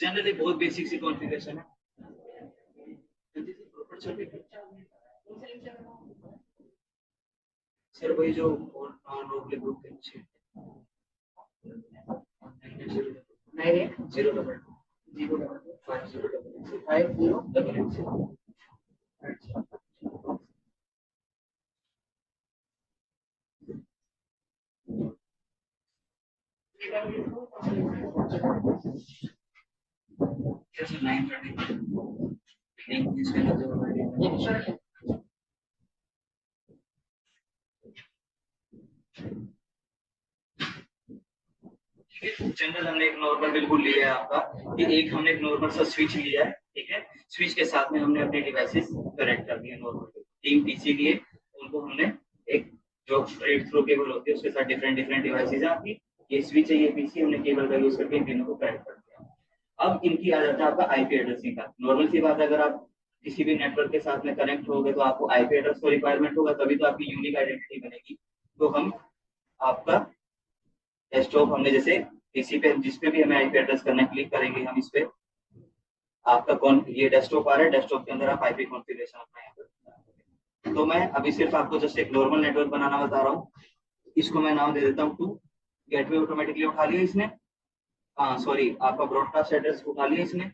जनरली बहुत बेसिक सी कॉन्फ़िगरेशन है। सर वही जो नोबल ग्रुप के नीचे 98005050 930 जनरल हमने एक नॉर्मल बिल्कुल लिया है आपका, कि एक हमने एक नॉर्मल सा स्विच लिया है, ठीक है। स्विच के साथ में हमने अपने डिवाइसेस कनेक्ट कर दिए नॉर्मल, 3 पीसी लिए, उनको हमने एक जो स्ट्रेट थ्रू केबल होती है उसके साथ डिफरेंट डिफरेंट डिवाइसेस है आपकी, ये स्विच है, ये पीसी, हमने केबल का यूज करके इन तीनों को कनेक्ट कर दिया। अब इनकी आ जाता है आपका आईपी एड्रेसिंग का। नॉर्मल सी बात है, अगर आप किसी भी नेटवर्क के साथ में कनेक्ट होगे तो आपको आईपी एड्रेस को रिक्वायरमेंट होगा, तभी तो आपकी यूनिक आइडेंटिटी बनेगी। तो हम आपका डेस्कटॉप हमने जैसे पीसी पे जिस पे भी हमें आईपी एड्रेस करना है, क्लिक करेंगे हम इस पे, आपका कौन ये डेस्कटॉप आ रहा है, डेस्कटॉप के अंदर आप आईपी कॉन्फ़िगरेशन अपना यहाँ पर। तो मैं अभी सिर्फ आपको जस्ट एक नॉर्मल नेटवर्क बनाना बता रहा हूँ। इसको मैं नाम दे देता हूँ 2। गेटवे ऑटोमेटिकली उठा लिया इसने, हाँ सॉरी, आपका ब्रॉडकास्ट एड्रेस उठा लिया इसने।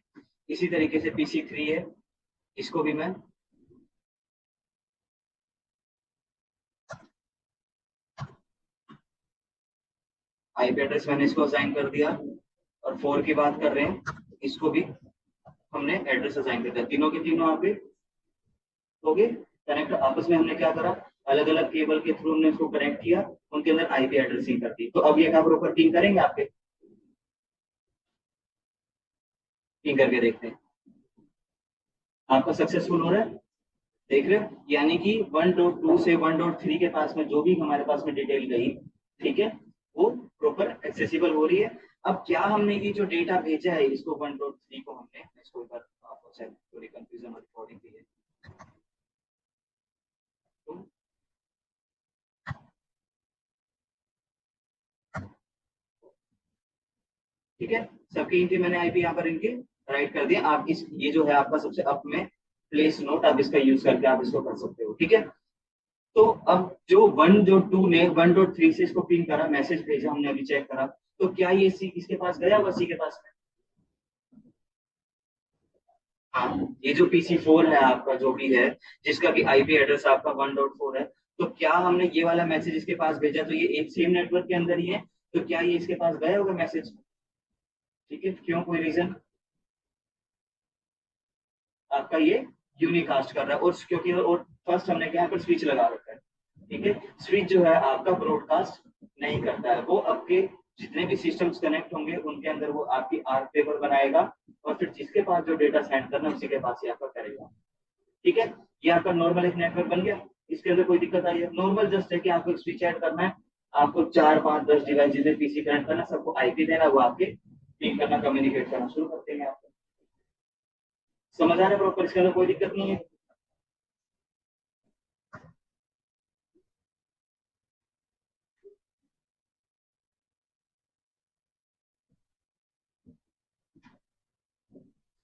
इसी तरीके से PC3 है, इसको भी मैं आईपी एड्रेस मैंने इसको असाइन कर दिया। और 4 की बात कर रहे हैं, इसको भी हमने एड्रेस असाइन कर दिया। तीनों के तीनों आप हो गए कनेक्ट। आपस में हमने क्या करा, अलग अलग केबल के थ्रू हमने इसको कनेक्ट किया, उनके अंदर आईपी एड्रेसिंग कर दी। तो अब ये क्या प्रॉपर पिंग करेंगे आपके, पिंग करके देखते हैं आपका सक्सेसफुल हो रहा है, देख रहे हो। यानी कि 1.2 से 1.3 के पास में जो भी हमारे पास में डिटेल गई, ठीक है, वो प्रॉपर एक्सेसिबल हो रही है। अब क्या हमने ये जो डेटा भेजा है इसको 1.3 को हमने, इसको एक बार आपको थोड़ी कंफ्यूजन और रिकॉर्डिंग की है, तो ठीक है, सबके इनके मैंने आईपी यहाँ पर इनके राइट कर दिए। आप इस ये जो है आपका सबसे अप में प्लेस नोट, आप इसका यूज करके आप इसको कर सकते हो, ठीक है। तो अब जो 1.2 ने 1.3 से इसको पिंग करा, मैसेज भेजा हमने, अभी चेक करा, तो क्या ये सी इसके पास गया होगा, सी के पास में। हाँ, ये जो PC4 है आपका जो भी है, जिसका भी आईपी एड्रेस आपका 1.4 है, तो क्या हमने ये वाला मैसेज इसके पास भेजा, तो ये एक सेम नेटवर्क के अंदर ही है, तो क्या ये इसके पास गया होगा मैसेज, ठीक है। क्यों, कोई रीजन, आपका ये यूनिकास्ट कर रहा है, और क्योंकि और फर्स्ट हमने क्या पर स्विच लगा रखा है, ठीक है। स्विच जो है आपका ब्रॉडकास्ट नहीं करता है, वो आपके जितने भी सिस्टम्स कनेक्ट होंगे उनके अंदर वो आपकी आर्क टेबल बनाएगा, और फिर जिसके पास जो डेटा सेंड करना है उसी के पास ही आपका करेगा, ठीक है। ये आपका नॉर्मल एक नेटवर्क बन गया। इसके अंदर कोई दिक्कत आई है, नॉर्मल जस्ट है कि आपको एक स्विच ऐड करना है, आपको 4 5 10 डिवाइस में पीसी कनेक्ट करना, सबको आईपी देना, वो आपके पिंग करना, कम्युनिकेट करना शुरू कर देंगे आपको। समझ आ रहा है प्रॉपर, इसके अंदर कोई दिक्कत नहीं है।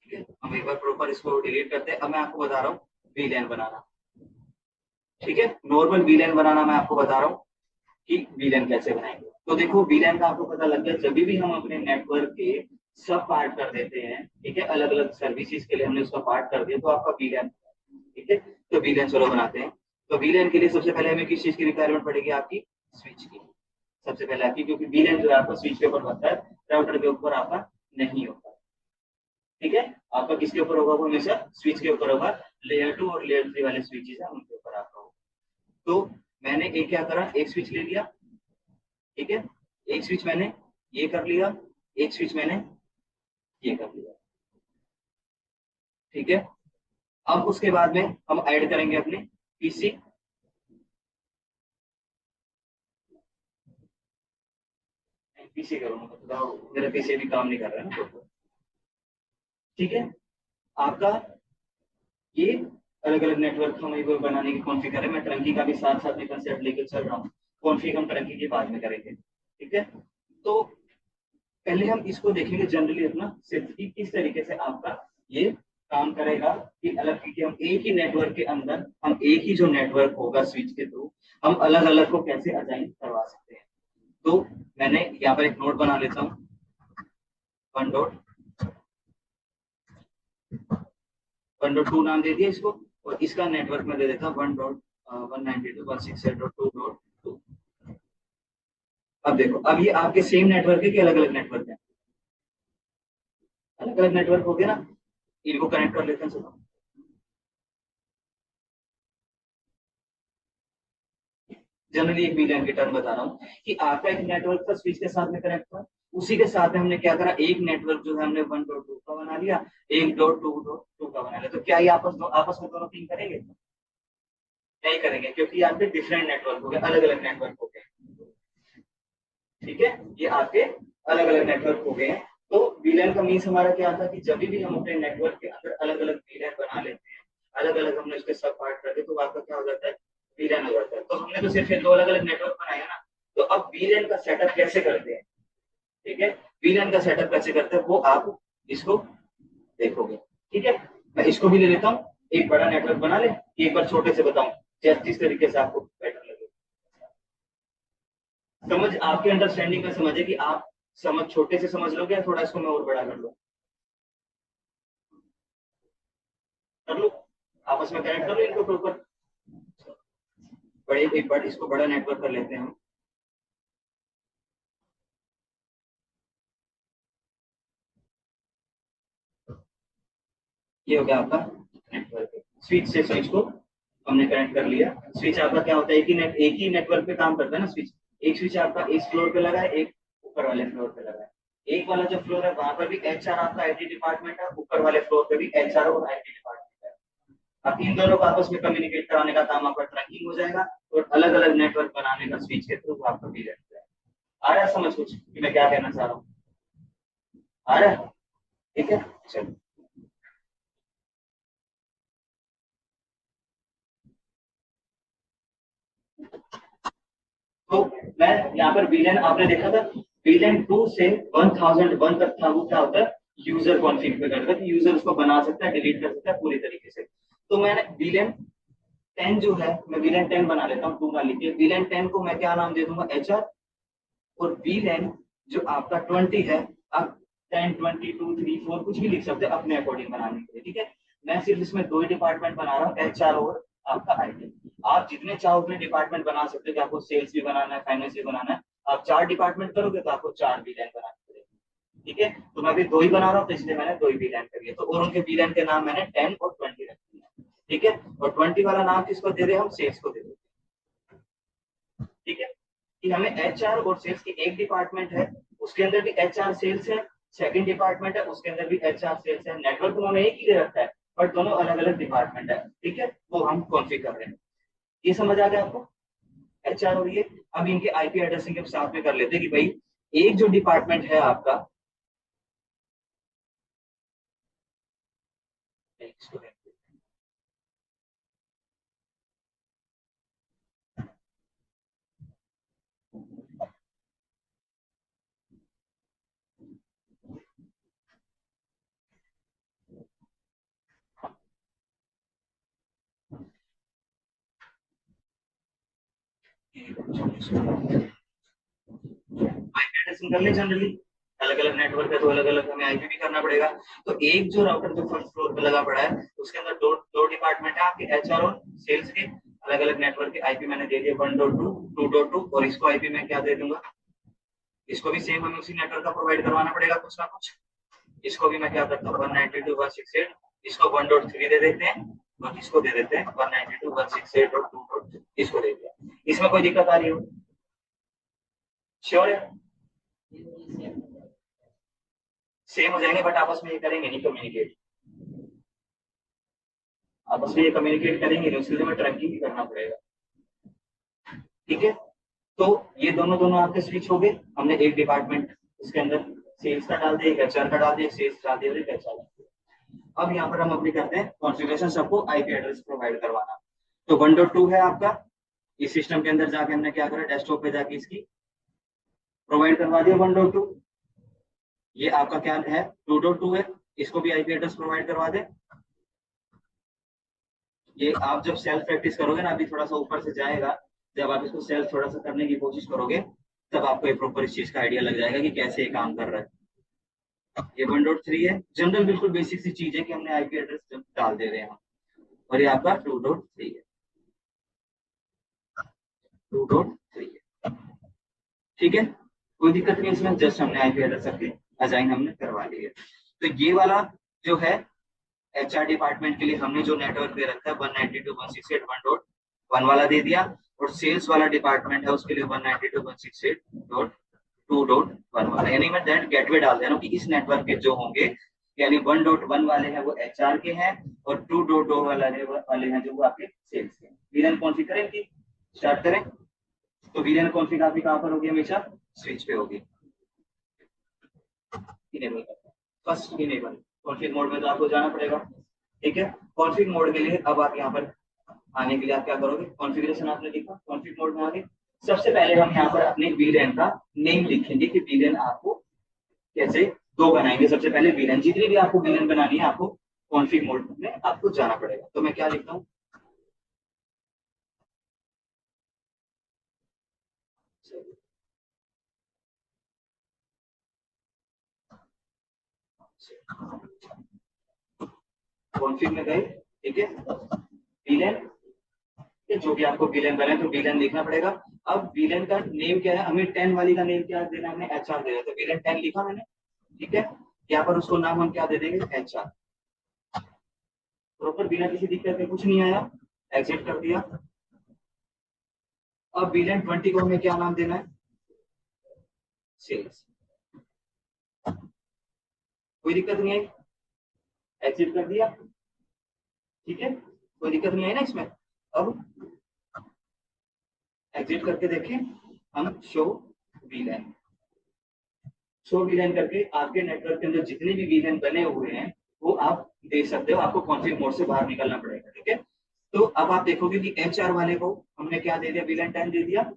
ठीक है, हम एक बार प्रॉपर इसको डिलीट करते हैं। अब मैं आपको बता रहा हूँ वीलैन बनाना, ठीक है। नॉर्मल वीलैन बनाना मैं आपको बता रहा हूँ कि वीलैन कैसे बनाएंगे। तो देखो, वीलैन का आपको पता लग गया, जब भी हम अपने नेटवर्क के सब पार्ट कर देते हैं, ठीक है, अलग अलग सर्विसेज के लिए हमने उसका पार्ट कर दिया, तो आपका वीलैन, ठीक है। तो वीलैन चलो बनाते हैं। तो वीलैन के लिए सबसे पहले हमें किस चीज की रिक्वायरमेंट पड़ेगी, आपकी स्विच की, सबसे पहले आपकी, क्योंकि वीलैन जो है आपका स्विच के ऊपर बनता है, राउटर के ऊपर आपका नहीं होता, ठीक है। आपका किसके ऊपर होगा, वो हमेशा स्विच के ऊपर होगा। लेयर 2 और लेयर 3 वाले स्विचेस है उनके ऊपर आपका होगा। तो मैंने एक क्या करा, एक स्विच ले लिया, ठीक है। एक स्विच मैंने ये कर लिया, एक स्विच मैंने ये कर लिया, ठीक है। अब उसके बाद में हम ऐड करेंगे अपने पीसी पीसी करूंगा, मतलब मेरा पीसी भी काम नहीं कर रहा है ना तो। ठीक है, आपका ये अलग अलग नेटवर्क हमें को बनाने की कॉन्फ़िगर है। मैं टंकी का भी साथ साथ में कंसेप्ट लेके चल रहा हूँ। कॉन्फ़िग हम टंकी के बाद में करेंगे। ठीक है, तो पहले हम इसको देखेंगे जनरली अपना सिर्फ कि किस तरीके से आपका ये काम करेगा। कि अलग कि हम एक ही नेटवर्क के अंदर हम एक ही जो नेटवर्क होगा स्विच के थ्रू हम अलग अलग को कैसे असाइन करवा सकते हैं। तो मैंने यहाँ पर एक नोट बना लेता हूँ, 1.1.2 नाम दे दिया इसको, और इसका नेटवर्क में दे देता हूँ 1.192.168.2.2। अब देखो, अब ये आपके सेम नेटवर्क है कि अलग अलग नेटवर्क है? अलग अलग नेटवर्क हो गया ना, इनको कनेक्ट कर लेते हैं। सुनो, जनरली एक वीलैन की टर्म बता रहा हूँ कि आपका एक नेटवर्क का स्विच के साथ में कनेक्ट था, उसी के साथ में हमने क्या करा, एक नेटवर्क जो है हमने 1.2 का बना लिया, 1.2.2 का बना लिया। तो क्या ये आपस में दोनों पिंग करेंगे? नहीं करेंगे, क्योंकि यहाँ पे डिफरेंट नेटवर्क हो गए, अलग अलग नेटवर्क हो गए। ठीक है, ये आपके अलग अलग नेटवर्क हो गए हैं। तो वीलैन का मीन्स हमारा क्या था कि जब भी हम अपने नेटवर्क के अंदर अलग अलग वीलैन बना लेते हैं, अलग अलग हमने उसके सब पार्ट करते, तो आपका क्या हो जाता है, वीलैन हो जाता है। तो हमने तो सिर्फ ये दो अलग अलग नेटवर्क बनाया ना, तो अब वीलैन का सेटअप कैसे करते हैं? ठीक है, वीलैन का सेटअप कैसे करते हैं वो आप इसको देखोगे। ठीक है, मैं इसको भी ले लेता हूँ, एक बड़ा नेटवर्क बना ले, एक बार छोटे से बताऊं जिस तरीके से आपको बेटर लगे। समझ आपके अंडरस्टैंडिंग में समझे कि आप समझ छोटे से समझ लोगे या थोड़ा इसको मैं और बड़ा कर लूं? कर लो, आपस में कनेक्ट कर लो इनको प्रॉपर। बड़े एक बार इसको बड़ा नेटवर्क कर लेते हैं हम। ये हो गया आपका नेटवर्क, स्विच से स्विच को हमने कनेक्ट कर लिया। स्विच आपका क्या होता है, एक ही नेटवर्क पे काम करता है ना स्विच। एक स्विच आपका इस फ्लोर पे लगा है, एक ऊपर वाले फ्लोर पे लगा है। एक वाला जो फ्लोर है वहां पर भी एचआर आपका आईटी डिपार्टमेंट है, ऊपर वाले फ्लोर पे भी एचआर और आईटी डिपार्टमेंट है। अब इन दोनों को आपस में कम्युनिकेट कराने का काम आपका ट्रैकिंग हो जाएगा, और अलग अलग नेटवर्क बनाने का स्विच के थ्रू आपका भी रहता है। आ रहा है समझ कुछ कि मैं क्या कहना चाह रहा हूँ? आ रहा है? ठीक है, चलो। तो मैं यहाँ पर वीलन आपने देखा था, वीलन 2 से 1001 तक था, वो क्या होता है, यूजर कॉन्फ़िगर करता है, यूजर उसको बना सकता है, डिलीट कर सकता है पूरी तरीके से। तो मैंने वीलन 10 जो है, मैं वीलन 10 बना लेता हूँ, 2 ना लिखिए, वीलन 10 को मैं क्या नाम दे दूंगा, एचआर। और वीलन जो आपका 20 है, आप 10 20 2 3 4 कुछ भी लिख सकते हैं अपने अकॉर्डिंग बनाने के लिए। ठीक है, मैं सिर्फ इसमें दो ही डिपार्टमेंट बना रहा हूँ, एचआर और आपका आईटी। आप जितने चाहो उतने डिपार्टमेंट बना सकते हो, कि आपको सेल्स भी बनाना है, फाइनेंस भी बनाना है। आप 4 डिपार्टमेंट करोगे तो आपको 4 वीलन बनाने पड़ेंगे। ठीक है, तो मैं अभी दो ही बना रहा हूँ, तो इसलिए मैंने दो ही वीलन कर लिया। तो और उनके वीलन के नाम मैंने 10 और 20 रख दिया। ठीक है, और 20 वाला नाम किसको दे रहे हैं, हम सेल्स को दे रहे हैं। ठीक है, कि हमें एचआर और सेल्स की एक डिपार्टमेंट है, उसके अंदर भी एचआर सेल्स है। सेकंड डिपार्टमेंट है, उसके अंदर भी एचआर सेल्स है। नेटवर्क उन्होंने एक ही दे रखा है, बट दोनों अलग अलग डिपार्टमेंट है। ठीक है, वो हम कॉन्फ़िगर कर रहे हैं। ये समझ आ गया आपको, एचआर और ये। अब इनके आईपी एड्रेसिंग के साथ में कर लेते हैं कि भाई एक जो डिपार्टमेंट है आपका, आईपी एड्रेसिंग कर ले जनरली, अलग अलग नेटवर्क है तो अलग अलग हमें आईपी भी करना पड़ेगा। तो एक जो राउटर जो फर्स्ट फ्लोर पे लगा पड़ा है, उसके अंदर दो दो डिपार्टमेंट है आपके, एचआर और सेल्स के। अलग अलग नेटवर्क के आईपी मैंने दे दिया 1.2 2.2, और इसको आईपी मैं क्या दे दूंगा, इसको भी सेम हमें उसी नेटवर्क का प्रोवाइड करवाना पड़ेगा कुछ ना कुछ। इसको भी मैं क्या करता हूँ, 192.168, इसको 1.3 दे देते हैं, और इसको दे देते हैं 192.168.2, इसको दे दिया। इसमें कोई दिक्कत आ रही हो? श्योर है? सेम हो जाएंगे, बट आपस में ये करेंगे नहीं कम्युनिकेट, आपस में ये कम्युनिकेट करेंगे नहीं, उसके लिए हमें ट्रैकिंग भी करना पड़ेगा। ठीक है, तो ये दोनों दोनों आपके स्विच हो गए। हमने एक डिपार्टमेंट इसके अंदर सेल्स का डाल दिया, एक एचआर का डाल दिया, सेल्स डाल दिया, एक एचआर डाल दिया। अब यहाँ पर हम अपनी करते हैं कॉन्फ़िगरेशन, सबको आईपी एड्रेस प्रोवाइड करवाना। तो 1.2 है आपका, इस सिस्टम के अंदर जाके हमने क्या करा, डेस्कटॉप पे जाके इसकी प्रोवाइड करवा दिया 1.2। ये आपका क्या है 2.2 है, इसको भी आईपी एड्रेस प्रोवाइड करवा दे। ये आप जब सेल्फ प्रैक्टिस करोगे ना, अभी थोड़ा सा ऊपर से जाएगा, जब आप इसको सेल्फ थोड़ा सा करने की कोशिश करोगे तब आपको ये प्रॉपर इस चीज का आइडिया लग जाएगा कि कैसे ये काम कर रहा है। ये 1.3 है, जनरल बिल्कुल बेसिक सी चीज है कि हमने आईपी एड्रेस डाल दे रहे हैं। और ये आपका 2.3 है, 2.3 है, ठीक है। कोई दिक्कत नहीं इसमें, जस्ट हमने आईपी एड्रेस सबके असाइन हमने करवा ली है। तो ये वाला जो है एचआर डिपार्टमेंट के लिए हमने जो नेटवर्क दे रखा है 192.168.1 वाला दे दिया, और सेल्स वाला डिपार्टमेंट है उसके लिए 192.168.2.1 वाला, यानी मैं दैट गेटवे डाल दे रहा हूँ कि इस नेटवर्क के जो होंगे, यानी 1.1 वाले हैं वो एचआर के हैं, और 2.2 वाले हैं जो वो आपके सेल्स के। वीलन कॉन्फ़िग करें इनकी, स्टार्ट करें। तो वीलन कॉन्फ़िग आपकी कहाँ पर होगी, हमेशा स्विच पे होगी। इनेबल करते हैं, फर्स्ट इनेबल कॉन्फ़िग मोड में तो आपको जाना पड़ेगा, ठीक है। कॉन्फ़िग मोड के लिए अब आप यहाँ पर आने के लिए आप क्या करोगे, कॉन्फ़िगरेशन आपने लिखा, कॉन्फ़िग मोड में आगे सबसे पहले हम यहाँ पर अपने वीलन का नेम लिखेंगे कि वीलन आपको कैसे दो बनाएंगे। सबसे पहले वीलन, जितनी भी आपको वीलन बनानी है आपको कॉन्फ़िग मोड में आपको जाना पड़ेगा। तो मैं क्या लिखता हूँ, कॉन्फ़िग में गए, ठीक है, वीलन, जो भी आपको वीलन बने तो वीलन लिखना पड़ेगा। अब वीलन का नेम क्या है, हमें 10 वाली का नेम क्या देना, हमने एचआर देना, तो वीलन 10 लिखा मैंने, ठीक है। यहाँ पर उसको नाम हम क्या दे देंगे, एचआर, प्रॉपर, बिना किसी दिक्कत के, कुछ नहीं आया, एग्जिट कर दिया। अब वीलन 20 को हमें क्या नाम देना है, सेल्स, कोई दिक्कत नहीं आई, एग्जिट कर दिया, ठीक है, कोई दिक्कत नहीं आई ना इसमें। अब एग्जिट करके देखें हम, शो वीलन, शो वीलन करके आपके नेटवर्क के अंदर जितने भी वीलन बने हुए हैं वो आप देख सकते हो। आपको कॉन्फ़िग मोड से बाहर निकलना पड़ेगा, ठीक है। तो अब आप देखोगे कि एचआर वाले को हमने क्या दे दिया, वीलन 10 दे दिया,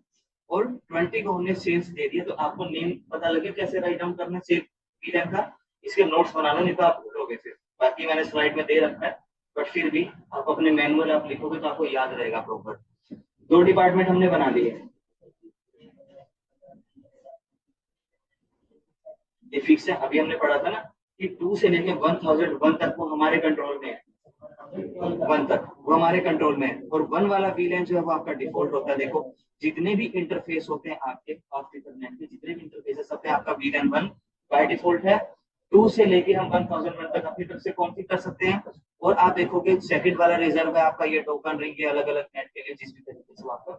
और 20 को हमने सेल्स दे दिया। तो आपको नेम पता लगे कैसे राइट डाउन करना है सेल्स वीलन का, इसके नोट्स बना लो, नहीं तो आप भूलोगे फिर। बाकी मैंने स्लाइड में दे रखा है, बट फिर भी आप अपने मैनुअल आप लिखोगे तो आपको याद रहेगा प्रॉपर। दो डिपार्टमेंट हमने बना लिए, ये फिक्स है। अभी हमने पढ़ा था ना कि 2 से लेके 1001 तक वो हमारे कंट्रोल में है, 1 तक वो हमारे कंट्रोल में है, और 1 वाला वीलन जो है वो आपका डिफॉल्ट होता है। देखो जितने भी इंटरफेस होते हैं आपके पास इंटरनेट के, जितने भी इंटरफेस है सब पे आपका वीलन 1 बाय डिफॉल्ट है। 2 से लेके हम 1001 तक अपनी तरफ से कॉन्फ़िगर कर सकते हैं। और आप देखोगे सेकंड वाला रिजर्व है आपका, ये टोकन रिंग के अलग अलग नेट के लिए जिस भी तरीके से आपका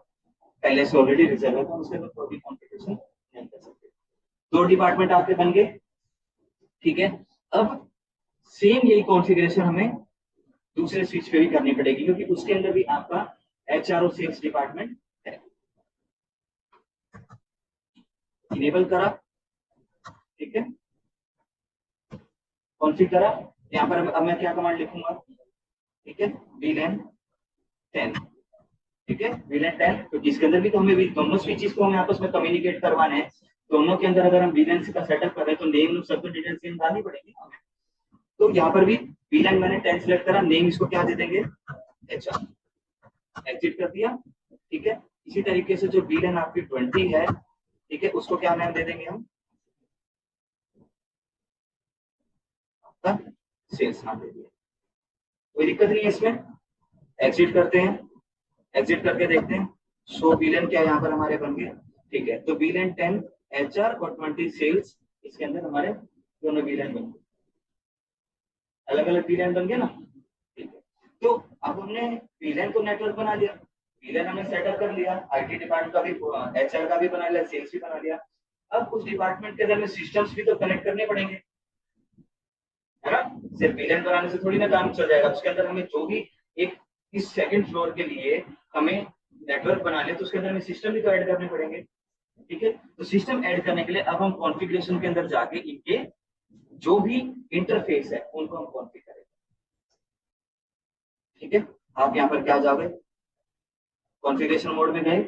पहले से ऑलरेडी रिजर्व है, तो उसके अंदर कोई भी कॉन्फ़िगरेशन नहीं कर सकते। दो डिपार्टमेंट आपके बन गए, ठीक है। अब सेम यही कॉन्फ़िगरेशन हमें दूसरे स्विच पे भी करनी पड़ेगी, क्योंकि उसके अंदर भी आपका एचआर और सेल्स डिपार्टमेंट है। इनेबल करा, ठीक है, कॉन्फ़िगर करा। यहाँ पर अब मैं क्या कमांड लिखूंगा, ठीक है, वीलन 10, ठीक है, वीलन 10, तो इसके अंदर भी तो हमें दोनों स्विचेस को हमें आपस में कम्युनिकेट करवाने हैं। दोनों के अंदर अगर हम वीलन का सेटअप कर रहे हैं तो नेम सब डिटेल्स सेम डालनी पड़ेगी हमें। तो यहाँ पर भी वीलन मैंने 10 सिलेक्ट करा, नेम इसको क्या दे देंगे, एचआर, एग्जिट कर दिया, ठीक है। इसी तरीके से जो वीलन आपकी 20 है, ठीक है, उसको क्या नाम दे देंगे हम, आपका सेल्स नाम दे दिया, कोई दिक्कत नहीं है इसमें। एग्जिट करते हैं, एग्जिट करके देखते हैं शो वीलन क्या यहाँ पर हमारे बन गए, ठीक है। तो वीलन 10 एचआर और 20 सेल्स, इसके अंदर हमारे दोनों वीलन बन गए, अलग अलग वीलन बन गए ना, ठीक है। तो अब हमने वीलन को नेटवर्क बना लिया, वीलन हमने सेटअप कर लिया, आईटी डिपार्टमेंट का भी, एचआर का भी बना लिया, सेल्स भी बना लिया। अब उस डिपार्टमेंट के अंदर में सिस्टम्स भी तो कनेक्ट करने पड़ेंगे, है ना। सिर्फ वीलन बनाने से थोड़ी ना काम चल जाएगा, उसके अंदर हमें जो भी एक इस सेकंड फ्लोर के लिए हमें नेटवर्क बना ले तो उसके अंदर में सिस्टम भी तो ऐड करने पड़ेंगे। ठीक है। तो सिस्टम ऐड करने के लिए अब हम कॉन्फ़िगरेशन के अंदर जाके इनके जो भी इंटरफेस है उनको हम कॉन्फ़िगर करेंगे। ठीक है, आप यहाँ पर क्या जाओगे, कॉन्फ़िगरेशन मोड में गए,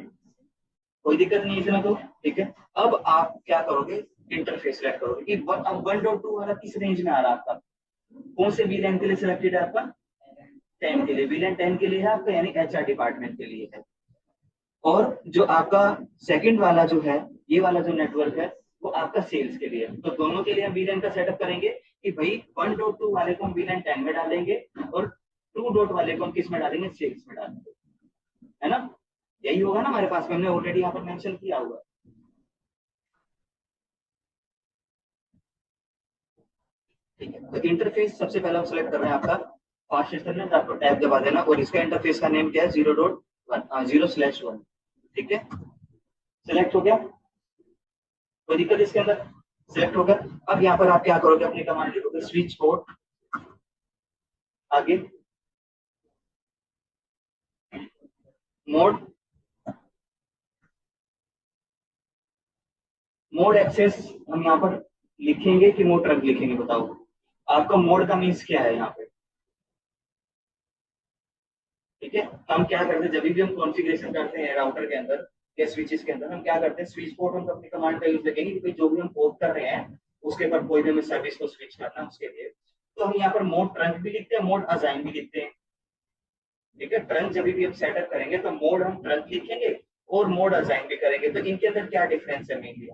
कोई दिक्कत नहीं इसमें तो। ठीक है, अब आप क्या करोगे, इंटरफेस सेलेक्ट करोगे कि अब 1.2 वाला किस रेंज में आ रहा है आपका, कौन से वीलैन के लिए सिलेक्टेड है आपका, 10 के लिए, वीलैन 10 के लिए है आपका, यानी एचआर डिपार्टमेंट के लिए है। और जो आपका सेकंड वाला जो है, ये वाला जो नेटवर्क है वो आपका सेल्स के लिए है। तो दोनों के लिए हम वीलैन का सेटअप करेंगे कि भाई 1.2 वाले को हम वीलैन 10 में डालेंगे और 2 डॉट वाले को हम किस में डालेंगे, सेल्स में डालेंगे, है ना। यही होगा ना हमारे पास में, हमने ऑलरेडी यहाँ पर मेंशन किया हुआ। ठीक है, तो इंटरफेस सबसे पहले हम सेलेक्ट कर रहे हैं आपका फास्ट इंटरनेट, आपको टैब दबा देना और इसका इंटरफेस का नेम क्या है, 0.1 ठीक है, सिलेक्ट हो गया, कोई दिक्कत इसके अंदर, सिलेक्ट हो गया। अब यहाँ पर आप क्या करोगे, अपनी कमांड लिखोगे स्विच पोर्ट, आगे मोड, मोड एक्सेस हम यहाँ पर लिखेंगे कि मोड ट्रंक लिखेंगे, बताओ आपका मोड का मीन्स क्या है यहाँ पे। ठीक है, हम क्या करते हैं, जब भी हम कॉन्फ़िगरेशन करते हैं राउटर के अंदर या स्विचेस के अंदर, हम क्या करते हैं, स्विच पोर्ट हम अपनी कमांड का यूज करेंगे कि जो भी हम पोर्ट कर रहे हैं उसके ऊपर कोई भी हमें सर्विस को स्विच करना है उसके लिए, तो हम यहाँ पर मोड ट्रंक भी लिखते हैं, मोड असाइन भी लिखते हैं। ठीक है, ट्रंक जब भी हम सेटअप करेंगे तो मोड हम ट्रंक लिखेंगे और मोड असाइन भी करेंगे। तो इनके अंदर क्या डिफरेंस है मेनली,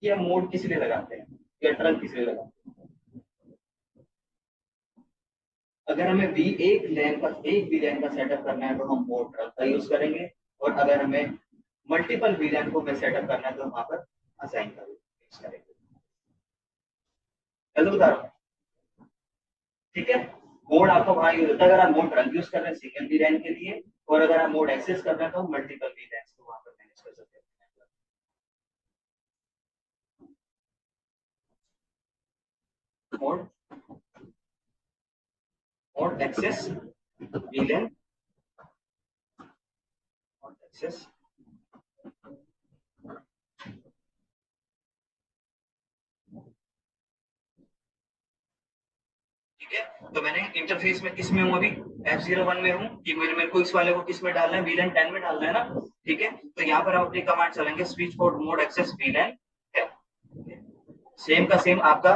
कि हम मोड किस लिए लगाते हैं या ट्रंक किस लिए लगाते हैं। अगर हमें एक वीलैन का सेटअप करना है तो हम मोड ट्रंक का यूज करेंगे, और अगर हमें मल्टीपल वीलैन को में सेटअप करना है तो वहां पर असाइन का यूज करेंगे। चलो बता रहा हूँ, ठीक है। मोड आपको वहां यूज होता है अगर आप मोड ट्रंक यूज कर रहे हैं सिंगल वीलैन के लिए, और अगर आप मोड एक्सेस कर रहे हैं तो मल्टीपल वीलैन को वहां पर मैनेज कर सकते हैं। Mode mode access VLAN, mode access, ठीक है। तो मैंने इंटरफेस में किस में हूँ अभी, F01 में हूँ कि मेरे को इस वाले को किस में डालना है, वीलैन 10 में डालना है ना। ठीक है, तो यहाँ पर हम अपनी कमांड चलेंगे switch port mode access VLAN, same का सेम आपका,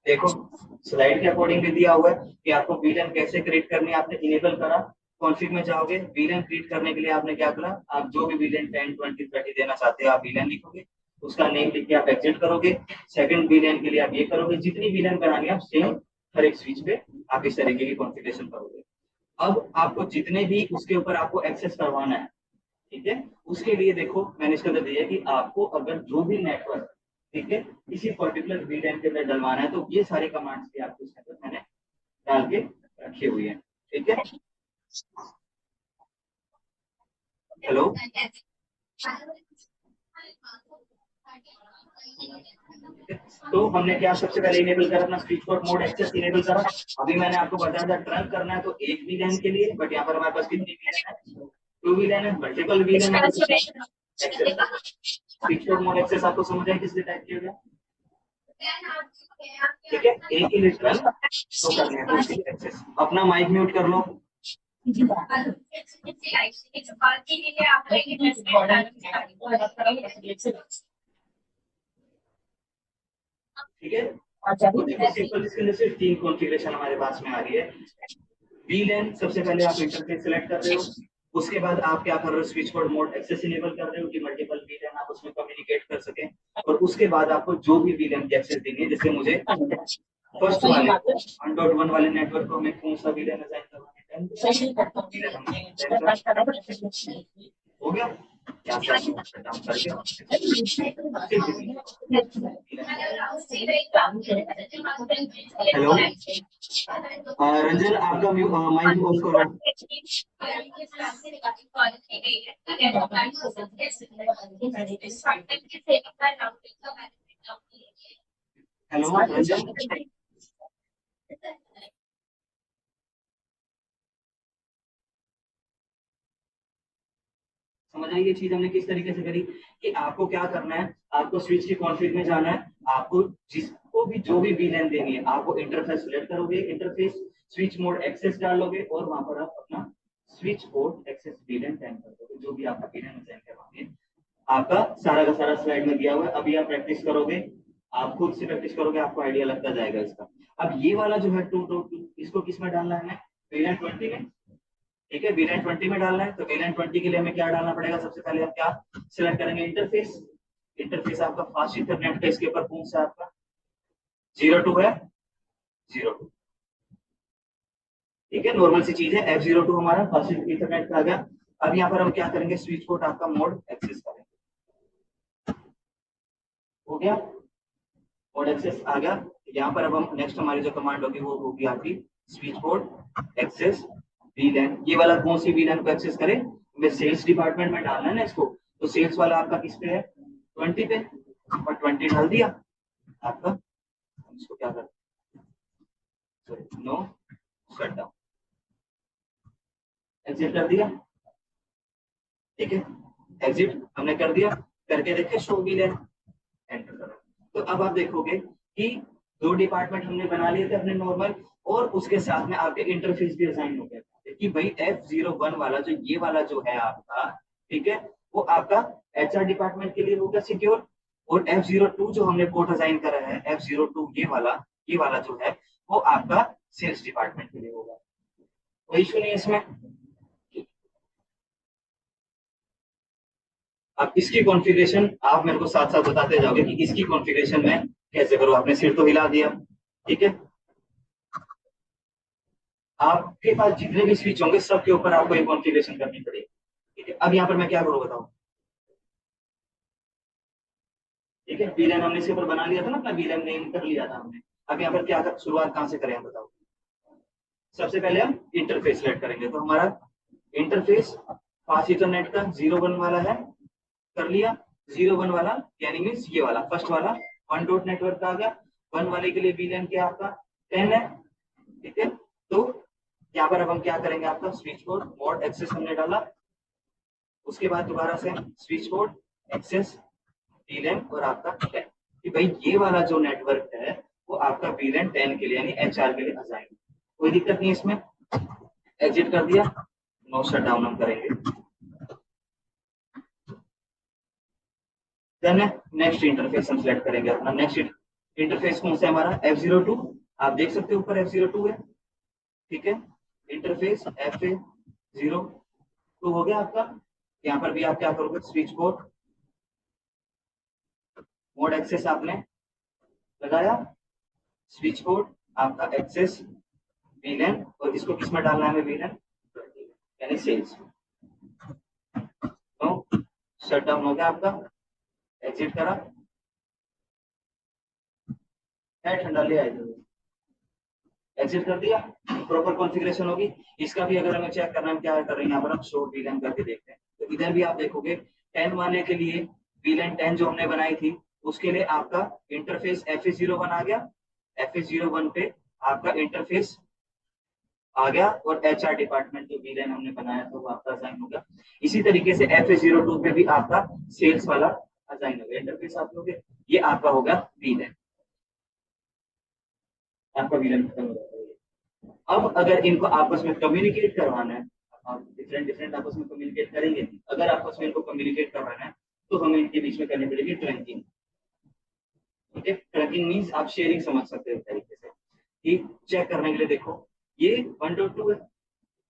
देखो स्लाइड के अकॉर्डिंग भी दिया हुआ है कि आपको वीलैन कैसे क्रिएट करनी है। आपने इनेबल करा, कॉन्फ़िग में जाओगे, वीलैन क्रिएट करने के लिए आपने क्या करा, आप जो भी वीलैन 10 20 30 देना चाहते हो आप वीलैन लिखोगे, उसका नेम लिख के आप एग्जिट करोगे। सेकंड वीलैन के लिए आप ये करोगे, जितनी वीलैन बनानी है आप सेम हर एक स्विच पे आप इस तरीके की कॉन्फ़िगरेशन करोगे। अब आपको जितने भी उसके ऊपर आपको एक्सेस करवाना है, ठीक है, उसके लिए देखो मैंने इसके अंदर दिया है कि आपको अगर जो भी नेटवर्क, ठीक है, किसी पर्टिकुलर वीलैन के अंदर डलवाना है तो ये सारे कमांड्स भी आपको इसके अंदर मैंने डाल के रखी हुई है। ठीक है, हेलो, तो हमने क्या सबसे पहले इनेबल करा अपना switch port mode access enable करा। अभी मैंने आपको बताया था ट्रंक करना है तो एक वीलैन के लिए, बट यहाँ पर हमारे पास कितनी वीलैन है, 2 वीलैन है, मल्टीपल वीलैन है। स्विच पोर्ट मोड एक्सेस आपको समझ आए किस लिए टाइप किया गया, ठीक है, एक ही लिए ट्रंक तो करने हैं तो इसलिए एक्सेस। अपना माइक म्यूट कर लो, ठीक है। तो देखो सिंपल, इसके लिए सिर्फ 3 कॉन्फ़िगरेशन हमारे पास में आ रही है। वीलैन सबसे पहले आप इंटरफेस सेलेक्ट कर रहे हो, उसके बाद आप क्या कर रहे हो, switch port mode access enable कर रहे हो कि मल्टीपल वीलैन आप उसमें कम्युनिकेट कर सकें, और उसके बाद आपको जो भी वीलैन की एक्सेस देनी है, जैसे मुझे फर्स्ट वाले 1.1 वाले नेटवर्क को हमें कौन सा वीलैन असाइन करवाना है, हो गया, यहाँ से आपको शट डाउन करके हेलो, रंजन आपका माइक ऑफ करो। हेलो रंजन, समझ आई ये चीज हमने किस तरीके से करी कि आपको क्या करना है, आपको स्विच की कॉन्फ़िग में जाना है, आपको जिसको भी जो भी वीलैन देनी है आपको इंटरफेस सिलेक्ट करोगे, इंटरफेस स्विच मोड एक्सेस डालोगे और वहां पर आप अपना switch port access VLAN time कर दोगे, जो भी आपका वीलैन असाइन करवाओगे। आपका सारा का सारा स्लाइड में दिया हुआ है, अभी आप प्रैक्टिस करोगे, आप खुद से प्रैक्टिस करोगे, आपको आइडिया लगता जाएगा इसका। अब ये वाला जो है 2 इसको किस में डालना है हमें, वीलैन 20 में। ठीक है, वीलैन 20 में डालना है, तो वीलैन 20 के लिए हमें क्या डालना पड़ेगा, सबसे पहले हम क्या सिलेक्ट करेंगे, इंटरफेस। इंटरफेस आपका फास्ट इंटरनेट का इसके ऊपर कौन सा आपका 02 है, 02। ठीक है, नॉर्मल सी चीज है, F02 हमारा फास्ट इंटरनेट का आ गया। अब यहाँ पर हम क्या करेंगे, स्विच पोर्ट आपका मोड एक्सेस करेंगे, हो गया, मोड एक्सेस आ गया। यहाँ पर अब हम नेक्स्ट हमारी जो कमांड होगी वो होगी आपकी स्विच पोर्ट एक्सेस वीलैन। ये वाला कौन सी वीलैन को एक्सेस करें, हमें सेल्स डिपार्टमेंट में डालना है ना इसको, तो सेल्स वाला आपका किस पे है, 20 पे, और 20 डाल दिया आपका। हम इसको क्या करते हैं, नो शट डाउन, एग्जिट कर दिया। ठीक है, एग्जिट हमने कर दिया, करके देखे शो वीलैन, एंटर करो। तो अब आप देखोगे कि 2 डिपार्टमेंट हमने बना लिए थे अपने नॉर्मल, और उसके साथ में आपके इंटरफेस भी असाइन हो गया कि भाई F01 वाला जो ये वाला जो है आपका, ठीक है, वो आपका HR डिपार्टमेंट के लिए होगा सिक्योर, और F02 जो हमने पोर्ट असाइन करा है, F02 ये वाला जो है वो आपका सेल्स डिपार्टमेंट के लिए होगा। कोई इशू नहीं है इसमें। अब इसकी कॉन्फ़िगरेशन आप मेरे को साथ साथ बताते जाओगे कि इसकी कॉन्फ़िगरेशन में कैसे करो। आपने सिर तो हिला दिया, ठीक है, आपके पास जितने भी स्विच होंगे सबके ऊपर आपको एक कॉन्फ़िगरेशन करनी पड़ेगी। ठीक है, अब यहाँ पर मैं क्या करूँ बताओ। ठीक है, वीलैन हमने इसके ऊपर बना लिया था ना, अपना वीलैन नेम कर लिया था हमने। अब यहाँ पर क्या कर, शुरुआत कहाँ से करें हम बताओ। सबसे पहले हम इंटरफेस सेलेक्ट करेंगे, तो हमारा इंटरफेस फास्ट इंटरनेट का 01 वाला है, कर लिया। 01 वाला यानी मीन्स ये वाला फर्स्ट वाला 1 डॉट नेटवर्क का आ गया। 1 वाले के लिए वीलैन क्या आपका 10 है। ठीक है, तो यहाँ पर अब हम क्या करेंगे, आपका स्विच बोर्ड मोड एक्सेस हमने डाला, उसके बाद दोबारा से स्विच बोर्ड एक्सेस वीलैन और आपका 10, कि भाई ये वाला जो नेटवर्क है वो आपका वीलैन 10 के लिए यानी HR के लिए असाइन, कोई दिक्कत नहीं इसमें। एग्जिट कर दिया, नो शट डाउन हम करेंगे। देन नेक्स्ट इंटरफेस हम सिलेक्ट करेंगे अपना। नेक्स्ट इंटरफेस कौन सा है हमारा, F02। आप देख सकते हो ऊपर F02 है। ठीक है, इंटरफेस FA02 हो गया आपका। यहाँ पर भी आप क्या करोगे, स्विच बोर्ड मोड एक्सेस आपने लगाया, स्विच बोर्ड आपका एक्सेस वीलैन, और इसको किस में डालना है हमें, वीलैन यानी सेल्स। तो शट डाउन हो गया आपका, एग्जिट करा है, ठंडा ले आए, एग्जिट कर दिया, प्रॉपर कॉन्फ़िगरेशन होगी। इसका भी अगर हमें चेक करना है, क्या कर रहे हैं यहाँ पर हम शो वीलैन करके देखते हैं, तो इधर भी आप देखोगे 10 वाले के लिए वीलैन 10 जो हमने बनाई थी उसके लिए आपका इंटरफेस FA01 आ गया। FA01 पे आपका इंटरफेस आ गया, और HR डिपार्टमेंट जो वीलैन हमने बनाया था वो आपका असाइन हो गया। इसी तरीके से FA02 पे भी आपका सेल्स वाला असाइन हो गया, इंटरफेस आप लोगे, ये आपका होगा वीलैन, आपका वीलैन खत्म हो जाता है। अब अगर इनको आपस में कम्युनिकेट करवाना है, आप डिफरेंट डिफरेंट आपस में कम्युनिकेट करेंगे, अगर आपस में इनको कम्युनिकेट करवाना है तो हमें इनके बीच में करनी पड़ेगी ट्रंकिंग। ठीक है, ट्रंकिंग मीन्स आप शेयरिंग समझ सकते हो तरीके से, कि चेक करने के लिए देखो ये 1.2 है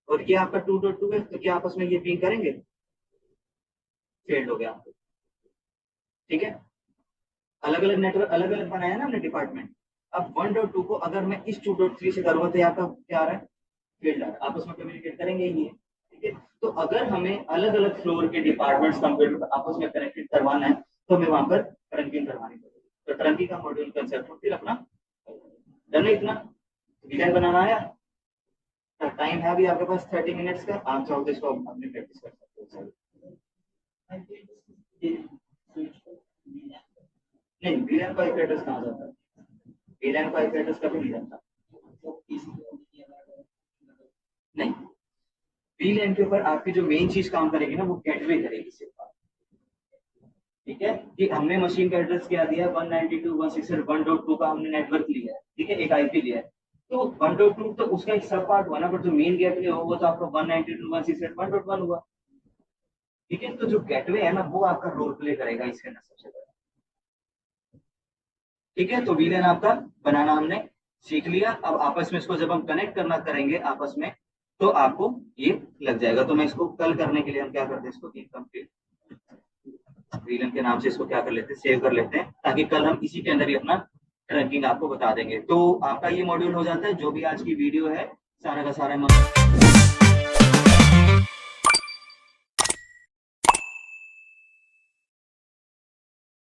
और ये आपका 2.2 है, तो क्या आपस में ये पिंग करेंगे, फेल्ड हो गया। ठीक है, अलग अलग नेटवर्क अलग अलग बनाया ना हमने डिपार्टमेंट। अब 1.2 को अगर मैं इस 2.3 से करूंगा तो यहाँ का क्या आ रहा है, फील्ड आ रहा है, आपस में कम्युनिकेट करेंगे ही नहीं है। ठीक है, तो अगर हमें अलग अलग फ्लोर के डिपार्टमेंट्स कंप्यूटर आपस में कनेक्टेड करवाना है तो हमें वहां पर ट्रंकिंग करवानी पड़ेगी। तो ट्रंकिंग का मॉड्यूल कंसेप्ट फिर अपना डन है। इतना डिजाइन बनाना आया, टाइम है अभी आपके पास 30 मिनट्स का, आप चाहो तो इसको अपनी प्रैक्टिस कर सकते हो। नहीं, वीलैन का IP एड्रेस कहाँ जाता है, वीलैन का IP एड्रेस कभी नहीं जाता। नहीं, VLAN के ऊपर आपकी जो मेन चीज काम करेगी ना, वो गेटवे करेगी सिर्फ। ठीक है, कि हमने मशीन का एड्रेस क्या दिया, 192.168.1.2 का हमने नेटवर्क लिया है, ठीक है, एक आईपी लिया है। तो 1.2 तो उसका एक सब पार्ट हुआ ना, पर जो मेन गेटवे हो वो तो आपका 192.168.1.1 हुआ। ठीक है, तो जो गेटवे है ना, वो आपका रोल प्ले करेगा इसके अंदर सबसे पहले। ठीक है, तो VLAN आपका बनाना हमने सीख लिया। अब आपस में इसको जब हम कनेक्ट करना करेंगे आपस में, तो आपको ये लग जाएगा। तो मैं इसको कल करने के लिए हम क्या करते हैं, इसको इनकम्प्लीट VLAN के नाम से इसको क्या कर लेते हैं, सेव कर लेते हैं, ताकि कल हम इसी के अंदर ही अपना ट्रैकिंग आपको बता देंगे। तो आपका ये मॉड्यूल हो जाता है। जो भी आज की वीडियो है सारा का सारा